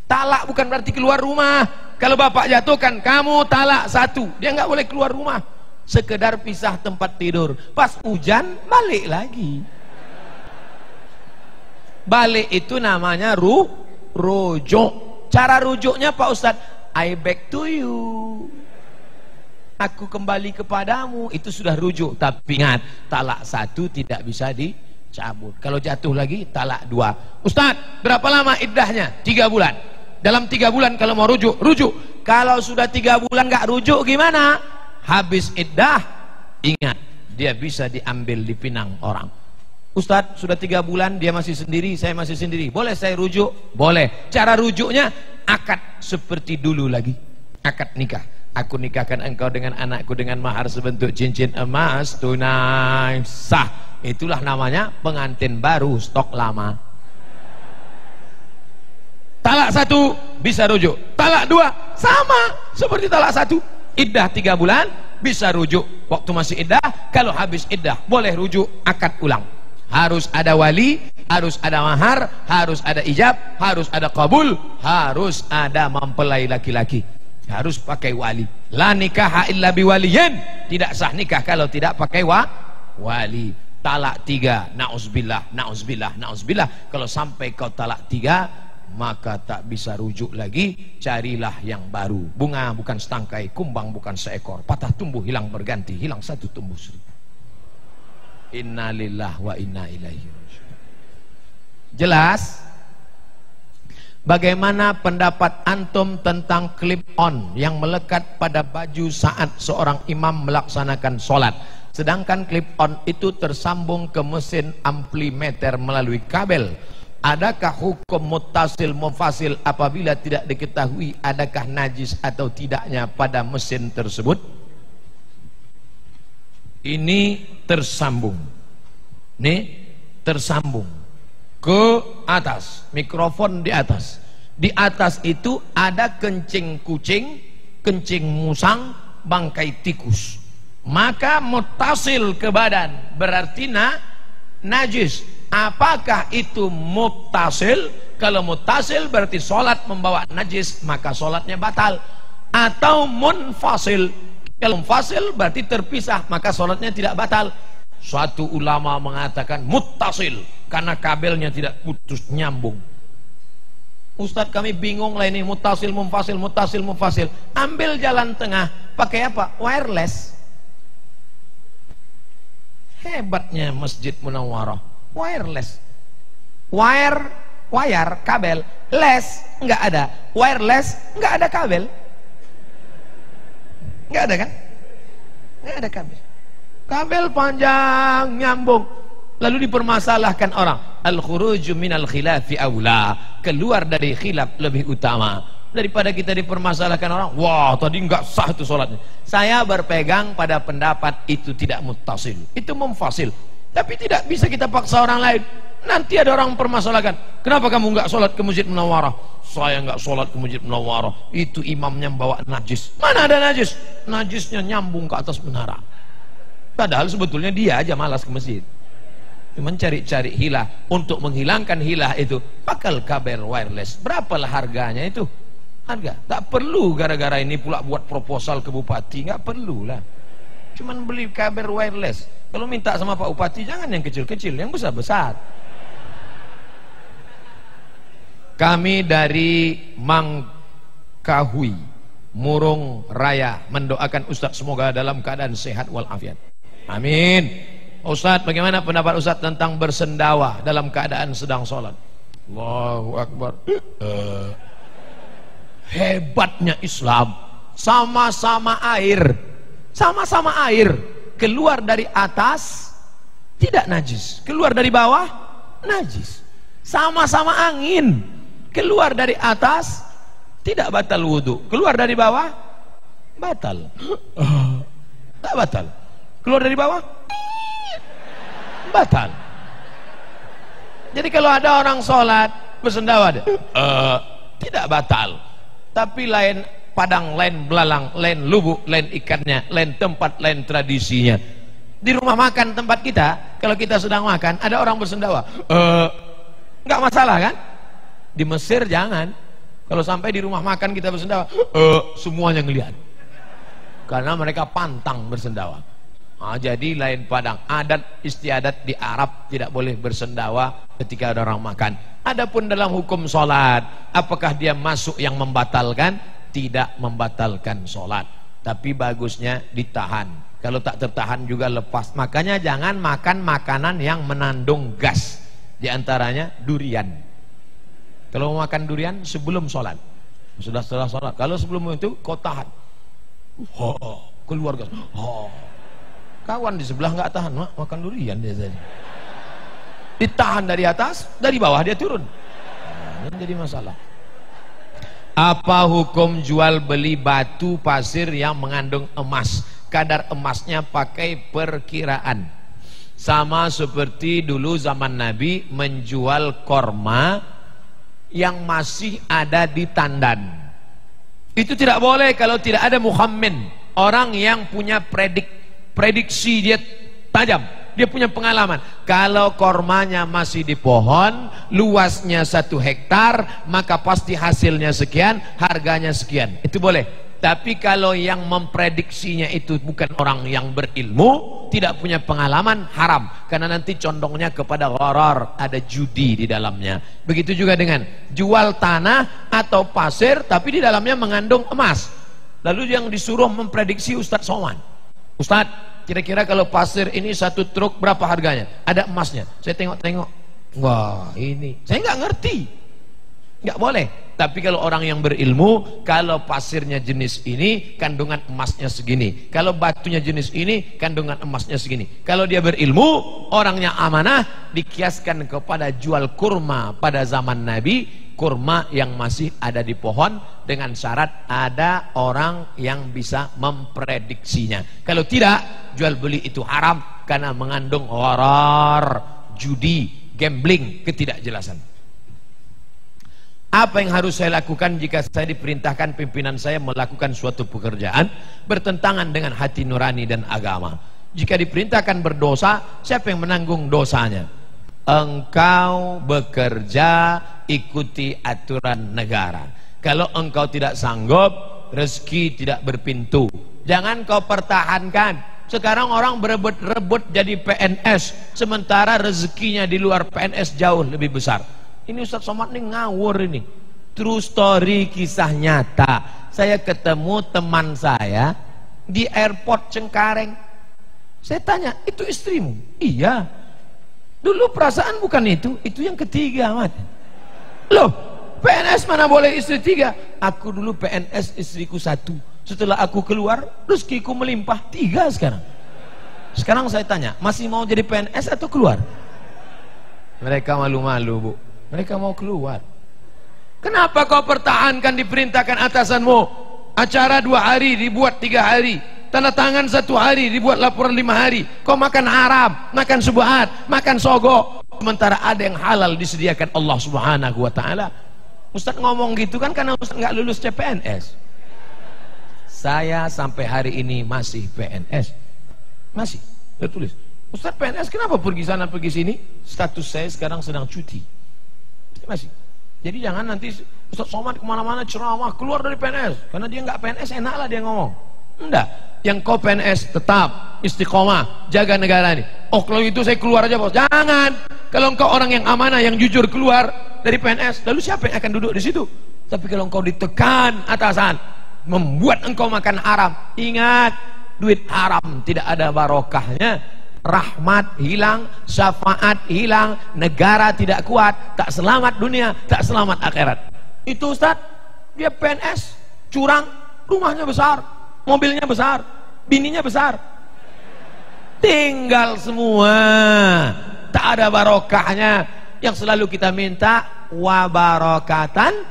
Talak bukan berarti keluar rumah. Kalau bapak jatuhkan, kamu talak 1, dia nggak boleh keluar rumah. Sekedar pisah tempat tidur. Pas hujan, balik lagi. Balik itu namanya rujuk. Cara rujuknya Pak Ustadz, I back to you. Aku kembali kepadamu. Itu sudah rujuk. Tapi ingat, talak 1 tidak bisa dicabut. Kalau jatuh lagi, talak 2. Ustadz, berapa lama iddahnya? 3 bulan. Dalam 3 bulan kalau mau rujuk, rujuk. Kalau sudah 3 bulan nggak rujuk gimana? Habis iddah, ingat, dia bisa diambil, dipinang orang. Ustadz, sudah 3 bulan dia masih sendiri, saya masih sendiri. Boleh saya rujuk? Boleh. Cara rujuknya, akad seperti dulu lagi. Akad nikah. Aku nikahkan engkau dengan anakku dengan mahar sebentuk cincin emas tunai sah. Itulah namanya pengantin baru stok lama. Talak 1 bisa rujuk. Talak 2 sama seperti talak 1. Iddah 3 bulan bisa rujuk waktu masih iddah. Kalau habis iddah boleh rujuk, akad ulang. Harus ada wali, harus ada mahar, harus ada ijab, harus ada qabul, harus ada mempelai laki-laki. Harus pakai wali. La nikaha illa biwaliyin. Tidak sah nikah kalau tidak pakai wali. Talak 3, na'uzubillah, na'uzubillah, na'uzubillah. Kalau sampai kau talak 3, maka tak bisa rujuk lagi. Carilah yang baru. Bunga bukan setangkai, kumbang bukan seekor. Patah tumbuh hilang berganti, hilang 1 tumbuh 1000. Innalillah wa inna ilaihi raji'un. Jelas? Bagaimana pendapat antum tentang clip on yang melekat pada baju saat seorang imam melaksanakan sholat, sedangkan clip on itu tersambung ke mesin amplimeter melalui kabel? Adakah hukum muttasil mufasil apabila tidak diketahui adakah najis atau tidaknya pada mesin tersebut? Ini tersambung. Nih, tersambung ke atas, mikrofon di atas. Di atas itu ada kencing kucing, kencing musang, bangkai tikus. Maka muttasil ke badan berarti najis. Apakah itu muttasil? Kalau muttasil berarti sholat membawa najis, maka sholatnya batal. Atau munfasil. Kalau munfasil berarti terpisah, maka sholatnya tidak batal. Suatu ulama mengatakan muttasil karena kabelnya tidak putus, nyambung. Ustadz, kami bingung lah ini, muttasil munfasil, muttasil munfasil. Ambil jalan tengah, pakai apa? Wireless. Hebatnya Masjid Munawwarah. Wireless. Wire, kabel. Less, enggak ada. Wireless, enggak ada kabel. Enggak ada kan? Enggak ada kabel. Kabel panjang, nyambung. Lalu dipermasalahkan orang. Al-khuruju minal khilafi aula. Keluar dari khilaf lebih utama. Daripada kita dipermasalahkan orang, wah tadi enggak sah itu sholatnya. Saya berpegang pada pendapat itu tidak muttasil. Itu munfasil. Tapi tidak bisa kita paksa orang lain. Nanti ada orang mempermasalahkan, kenapa kamu enggak sholat ke Masjid Munawwarah? Saya enggak sholat ke Masjid Munawwarah, itu imamnya membawa najis. Mana ada najis? Najisnya nyambung ke atas menara. Padahal sebetulnya dia aja malas ke masjid. Cuma cari-cari hilah. Untuk menghilangkan hilah itu, pakai kabel wireless. Berapalah harganya itu? Harga. Tak perlu gara-gara ini pula buat proposal ke bupati. Enggak perlu lah. Cuman beli kabel wireless. Kalau minta sama Pak Bupati, jangan yang kecil-kecil, yang besar-besar. Kami dari Mangkahui, Murung Raya, mendoakan Ustadz semoga dalam keadaan sehat walafiat. Amin. Ustadz, bagaimana pendapat Ustadz tentang bersendawa dalam keadaan sedang sholat? Allahu Akbar. Hebatnya Islam. Sama-sama air, sama-sama air, keluar dari atas tidak najis, keluar dari bawah najis. Sama-sama angin, keluar dari atas tidak batal wudhu, keluar dari bawah batal. Tak batal. Keluar dari bawah batal. Jadi kalau ada orang sholat bersendawa tidak batal, tapi lain padang, lain belalang, lain lubuk, lain ikannya, lain tempat, lain tradisinya. Di rumah makan tempat kita, kalau kita sedang makan ada orang bersendawa, nggak masalah kan? Di Mesir jangan. Kalau sampai di rumah makan kita bersendawa, semuanya ngelihat, karena mereka pantang bersendawa. Jadi lain padang, adat istiadat di Arab tidak boleh bersendawa ketika ada orang makan. Adapun dalam hukum sholat, apakah dia masuk yang membatalkan? Tidak membatalkan sholat, tapi bagusnya ditahan. Kalau tak tertahan juga lepas. Makanya jangan makan makanan yang menandung gas, diantaranya durian. Kalau mau makan durian sebelum sholat, sudah setelah sholat. Kalau sebelum itu kau tahan, keluar gas. Kawan di sebelah nggak tahan, makan durian dia tadi. Ditahan dari atas, dari bawah dia turun. Ini jadi masalah. Apa hukum jual beli batu pasir yang mengandung emas? Kadar emasnya pakai perkiraan. Sama seperti dulu zaman Nabi menjual korma yang masih ada di tandan. Itu tidak boleh kalau tidak ada mukhammin, orang yang punya prediksi, dia tajam, dia punya pengalaman. Kalau kormanya masih di pohon, luasnya 1 hektar, maka pasti hasilnya sekian, harganya sekian. Itu boleh. Tapi kalau yang memprediksinya itu bukan orang yang berilmu, tidak punya pengalaman, haram. Karena nanti condongnya kepada gharar, ada judi di dalamnya. Begitu juga dengan jual tanah atau pasir, tapi di dalamnya mengandung emas. Lalu yang disuruh memprediksi Ustadz Somad, Ustadz, kira-kira kalau pasir ini 1 truk berapa harganya? Ada emasnya. Saya tengok-tengok, wah ini, saya nggak ngerti. Nggak boleh. Tapi kalau orang yang berilmu, kalau pasirnya jenis ini, kandungan emasnya segini. Kalau batunya jenis ini, kandungan emasnya segini. Kalau dia berilmu, orangnya amanah, dikiaskan kepada jual kurma pada zaman Nabi, kurma yang masih ada di pohon, dengan syarat ada orang yang bisa memprediksinya. Kalau tidak, jual beli itu haram karena mengandung gharar, judi, gambling, ketidakjelasan. Apa yang harus saya lakukan jika saya diperintahkan pimpinan saya melakukan suatu pekerjaan bertentangan dengan hati nurani dan agama? Jika diperintahkan berdosa, siapa yang menanggung dosanya? Engkau bekerja, ikuti aturan negara. Kalau engkau tidak sanggup, rezeki tidak berpintu. Jangan kau pertahankan. Sekarang orang berebut-rebut jadi PNS, sementara rezekinya di luar PNS jauh lebih besar. Ini Ustadz Somad ini ngawur ini. True story, kisah nyata. Saya ketemu teman saya di airport Cengkareng. Saya tanya, itu istrimu? Iya. Dulu perasaan bukan itu yang ketiga, Mat. Loh, PNS mana boleh istri 3? Aku dulu PNS, istriku 1. Setelah aku keluar, rezekiku melimpah 3 sekarang. Sekarang saya tanya, masih mau jadi PNS atau keluar? Mereka malu-malu, Bu. Mereka mau keluar. Kenapa kau pertahankan diperintahkan atasanmu? Acara 2 hari dibuat 3 hari, tanda tangan 1 hari dibuat laporan 5 hari. Kau makan haram, makan subhat, makan sogo, sementara ada yang halal disediakan Allah Subhanahu wa ta'ala. Ustaz ngomong gitu kan karena Ustaz nggak lulus CPNS. Saya sampai hari ini masih PNS, masih tertulis Ustaz PNS. Kenapa pergi sana pergi sini? Status saya sekarang sedang cuti. Masih. Jadi jangan nanti Ustaz Somad kemana-mana ceramah keluar dari PNS, karena dia nggak PNS enaklah dia ngomong. Enggak, yang kau PNS tetap istiqomah, jaga negara ini. Oh kalau itu saya keluar aja bos. Jangan. Kalau engkau orang yang amanah, yang jujur, keluar, dari PNS, lalu siapa yang akan duduk di situ? Tapi kalau engkau ditekan atasan, membuat engkau makan haram, ingat, duit haram tidak ada barokahnya, rahmat hilang, syafaat hilang, negara tidak kuat, tak selamat dunia, tak selamat akhirat. Itu Ustaz, dia PNS, curang, rumahnya besar, mobilnya besar, bininya besar, tinggal semua, tak ada barokahnya. Yang selalu kita minta wabarakatan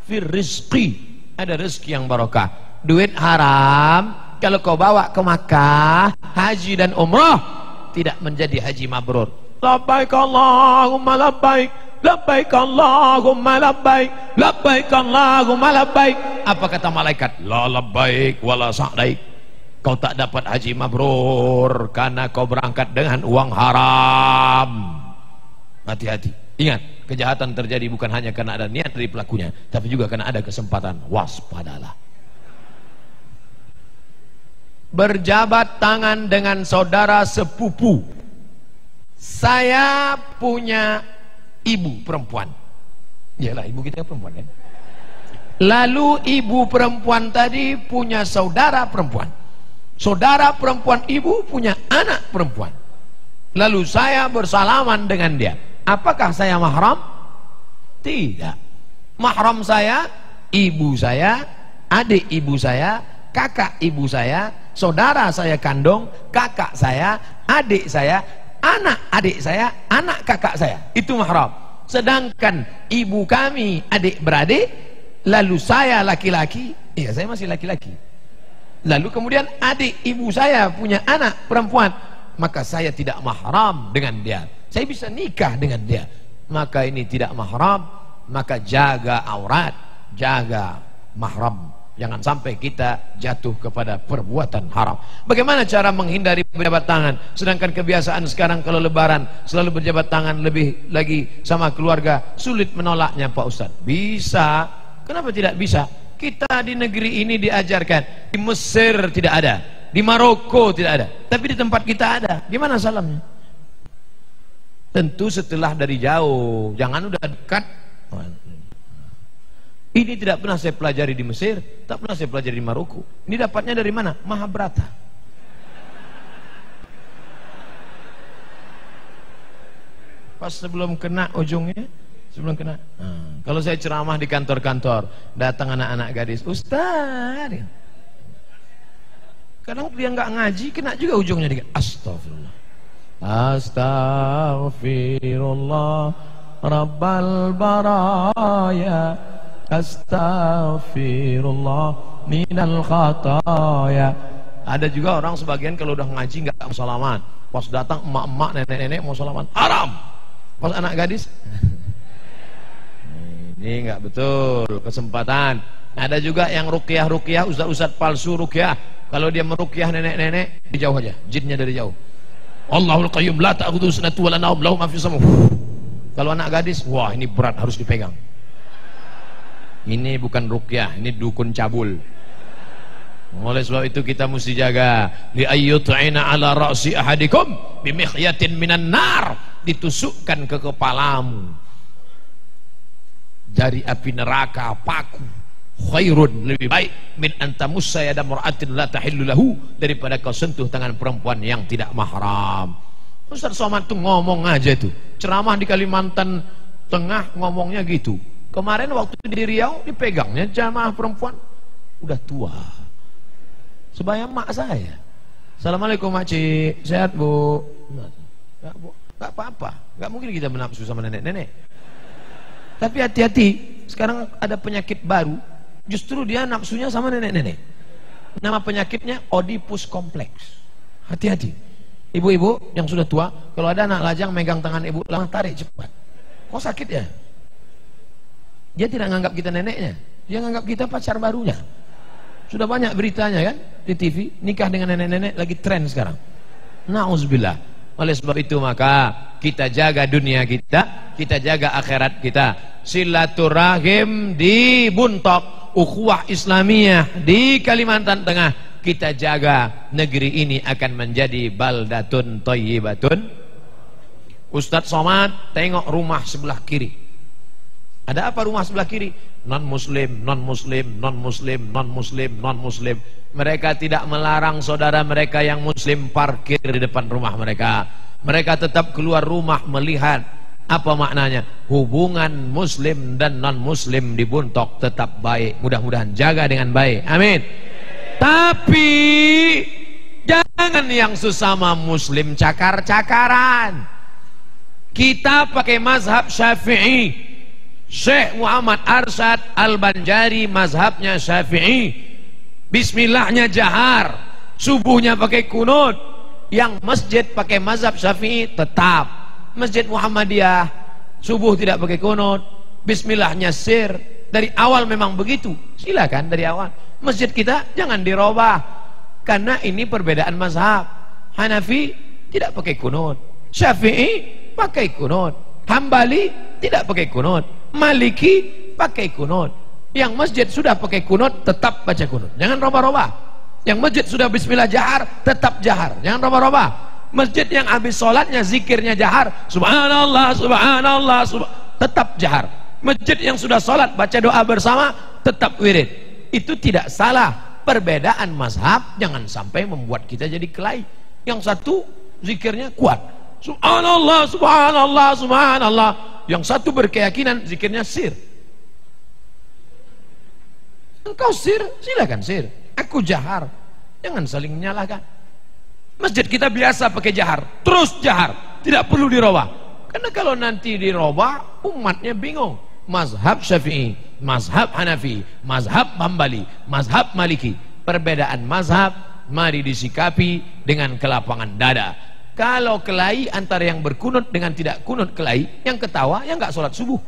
fir rizqi, ada rezeki yang barokah. Duit haram kalau kau bawa ke Makkah, haji dan umrah, tidak menjadi haji mabrur. Labbaik Allahumma labbaik, labbaik Allahumma labbaik, labbaik Allahumma labbaik. Apa kata malaikat? La labbaik wala sa'daik. Kau tak dapat haji mabrur karena kau berangkat dengan uang haram. Hati-hati, ingat, kejahatan terjadi bukan hanya karena ada niat dari pelakunya, tapi juga karena ada kesempatan. Waspadalah. Berjabat tangan dengan saudara sepupu. Saya punya ibu perempuan. Iyalah, ibu kita perempuan kan. Lalu ibu perempuan tadi punya saudara perempuan. Saudara perempuan ibu punya anak perempuan. Lalu saya bersalaman dengan dia. Apakah saya mahram? Tidak. Mahram saya, ibu saya, adik ibu saya, kakak ibu saya, saudara saya kandung, kakak saya, adik saya, anak adik saya, anak kakak saya. Itu mahram. Sedangkan ibu kami adik beradik, lalu saya laki-laki, iya saya masih laki-laki, lalu kemudian adik ibu saya punya anak perempuan, maka saya tidak mahram dengan dia. Saya bisa nikah dengan dia, maka ini tidak mahram. Maka jaga aurat, jaga mahram, jangan sampai kita jatuh kepada perbuatan haram. Bagaimana cara menghindari berjabat tangan? Sedangkan kebiasaan sekarang kalau lebaran selalu berjabat tangan, lebih lagi sama keluarga, sulit menolaknya Pak Ustadz. Bisa. Kenapa tidak bisa? Kita di negeri ini diajarkan. Di Mesir tidak ada, di Maroko tidak ada, tapi di tempat kita ada. Gimana salamnya? Tentu setelah dari jauh, jangan udah dekat. Ini tidak pernah saya pelajari di Mesir, tak pernah saya pelajari di Maroko. Ini dapatnya dari mana? Mahabharata. Pas sebelum kena ujungnya, sebelum kena. Kalau saya ceramah di kantor-kantor, datang anak-anak gadis, Ustaz. Kadang dia nggak ngaji, kena juga ujungnya dikit. Astagfirullah. Astaghfirullah Rabbal baraya, astaghfirullah minal khataya. Ada juga orang sebagian kalau udah ngaji nggak mau salaman, pas datang emak-emak, nenek-nenek mau salaman, haram. Pas anak gadis, ini nggak betul kesempatan. Ada juga yang ruqyah, ustaz-ustaz palsu ruqyah. Kalau dia meruqyah nenek-nenek, dijauh aja, jinnya dari jauh. Allahul Qayyum la ta'khudhuhu sinatun wa la nawm lahu ma fis samawati. Kalau anak gadis, wah ini berat, harus dipegang. Ini bukan ruqyah, ini dukun cabul. Oleh sebab itu kita mesti jaga. Li ayyut'ina ala ra'si ahadikum bi mikhyatin minan nar, ditusukkan ke kepalamu dari api neraka paku. Khairun, lebih baik min antamussa yada mar'atin la tahillu lahu, daripada kau sentuh tangan perempuan yang tidak mahram. Ustaz Somad tuh ngomong aja tuh, ceramah di Kalimantan Tengah ngomongnya gitu. Kemarin waktu di Riau dipegangnya jamaah perempuan udah tua, sebaya mak saya. Assalamualaikum makcik, sehat bu? Enggak bu, enggak apa-apa, enggak mungkin kita menafsu sama nenek-nenek. Tapi hati-hati, sekarang ada penyakit baru, justru dia nafsunya sama nenek-nenek. Nama penyakitnya Oedipus kompleks. Hati-hati. Ibu-ibu yang sudah tua, kalau ada anak lajang megang tangan ibu, langsung tarik cepat. Kok sakit ya? Dia tidak menganggap kita neneknya, dia menganggap kita pacar barunya. Sudah banyak beritanya kan di TV, nikah dengan nenek-nenek lagi tren sekarang. Nauzubillah. Oleh sebab itu maka kita jaga dunia kita, kita jaga akhirat kita. Silaturahim di Buntok, ukhuwah Islamiyah di Kalimantan Tengah, kita jaga. Negeri ini akan menjadi baldatun thayyibatun. Ustadz Somad tengok rumah sebelah kiri, Ada apa rumah sebelah kiri? Non muslim, non muslim, non muslim, non muslim, non muslim. Mereka tidak melarang saudara mereka yang muslim parkir di depan rumah mereka. Mereka tetap keluar rumah melihat. Apa maknanya? Hubungan muslim dan non muslim di Buntok tetap baik. Mudah-mudahan jaga dengan baik. Amin. Tapi jangan yang sesama muslim cakar-cakaran. Kita pakai mazhab Syafi'i. Syekh Muhammad Arsyad Al-Banjari mazhabnya Syafi'i. Bismillahnya jahar, subuhnya pakai kunut. Yang masjid pakai mazhab Syafi'i tetap. Masjid Muhammadiyah subuh tidak pakai kunut, bismillahnya sir. Dari awal memang begitu. Silakan dari awal. Masjid kita jangan dirubah. Karena ini perbedaan mazhab. Hanafi tidak pakai kunut, Syafi'i pakai kunut, Hambali tidak pakai kunut, Maliki pakai kunut. Yang masjid sudah pakai kunut tetap baca kunut. Jangan robah-robah. Yang masjid sudah bismillah jahar tetap jahar. Jangan robah-robah. Masjid yang habis sholatnya zikirnya jahar, subhanallah, subhanallah, tetap jahar. Masjid yang sudah sholat baca doa bersama tetap wirid. Itu tidak salah. Perbedaan mazhab jangan sampai membuat kita jadi kelahi. Yang satu zikirnya kuat, subhanallah, subhanallah, subhanallah. Yang satu berkeyakinan zikirnya sir. Engkau sir, silakan sir. Aku jahar. Jangan saling menyalahkan. Masjid kita biasa pakai jahar, terus jahar, tidak perlu dirubah. Karena kalau nanti dirubah, umatnya bingung. Mazhab Syafi'i, mazhab Hanafi, mazhab Hambali, mazhab Maliki. Perbedaan mazhab mari disikapi dengan kelapangan dada. Kalau kelahi antara yang berkunut dengan tidak kunut kelahi, yang ketawa yang nggak sholat subuh.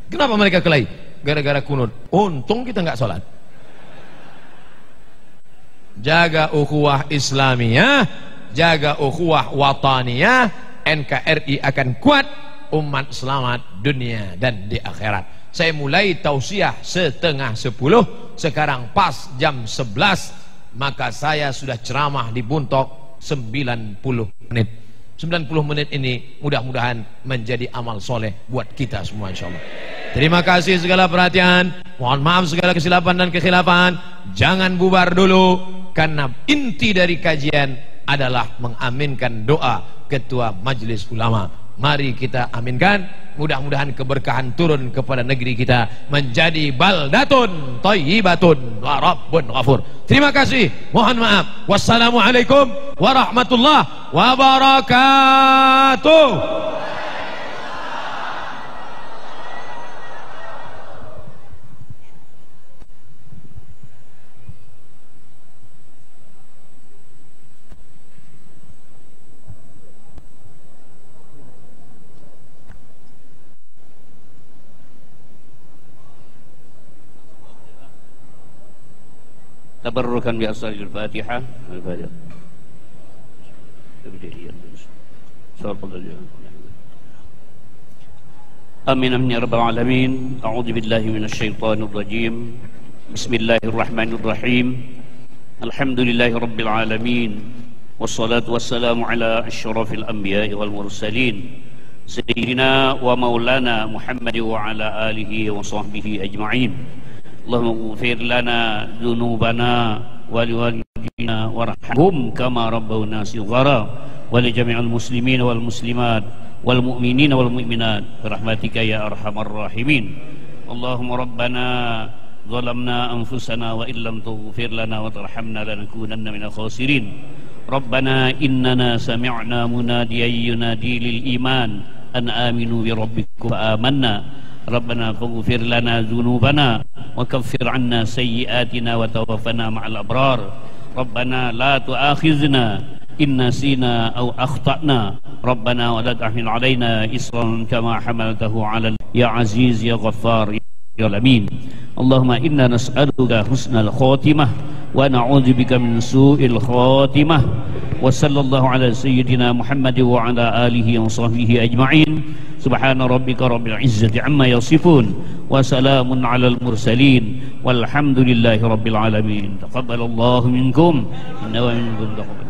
Kenapa mereka kelahi? Gara-gara kunut. Untung kita nggak sholat. Jaga ukhuwah Islamiyah, jaga ukhuwah wataniyah, NKRI akan kuat, umat selamat dunia dan di akhirat. Saya mulai tausiah 9:30, sekarang pas jam 11, maka saya sudah ceramah di Buntok 90 menit. 90 menit ini mudah-mudahan menjadi amal soleh buat kita semua insyaallah. Terima kasih segala perhatian, mohon maaf segala kesilapan dan kekhilafan. Jangan bubar dulu, karena inti dari kajian adalah mengaminkan doa ketua majelis ulama. Mari kita aminkan, mudah-mudahan keberkahan turun kepada negeri kita menjadi baldatun thayyibatun wa rabbun ghafur. Terima kasih, mohon maaf. Wassalamualaikum warahmatullahi wabarakatuh.
تبركا بأسرار الفاتحة. الفاتحة. آمين يا رب العالمين. أعوذ بالله من الشيطان الرجيم. بسم الله الرحمن الرحيم. الحمد لله رب العالمين، والصلاة والسلام على أشرف الأنبياء والمرسلين سيدنا ومولانا محمد وعلى آله وصحبه أجمعين. اللهم اغفر لنا ذنوبنا ولوالدينا وارحمهم كما ربونا صغارا ولجميع المسلمين والمسلمات والمؤمنين والمؤمنات برحمتك يا أرحم الراحمين. اللهم ربنا ظلمنا أنفسنا وإن لم تغفر لنا وترحمنا لنكونن من الخاسرين. ربنا إننا سمعنا مناديا ينادي للإيمان أن آمنوا بربكم فآمنا. ربنا فاغفر لنا ذنوبنا وكفر عنا سيئاتنا وتوفنا مع الأبرار. ربنا لا تؤاخذنا إن نسينا أو أخطأنا. ربنا ولا تحمل علينا إصرا كما حملته على يا عزيز يا غفار يا الأمين. اللهم إنا نسألك حسن الخاتمة ونعوذ بك من سوء الخاتمة. وصلى الله على سيدنا محمد وعلى آله وصحبه أجمعين. سبحان ربك رب العزة عما يصفون وسلام على المرسلين والحمد لله رب العالمين. تقبل الله منكم إنه منكم تقبل.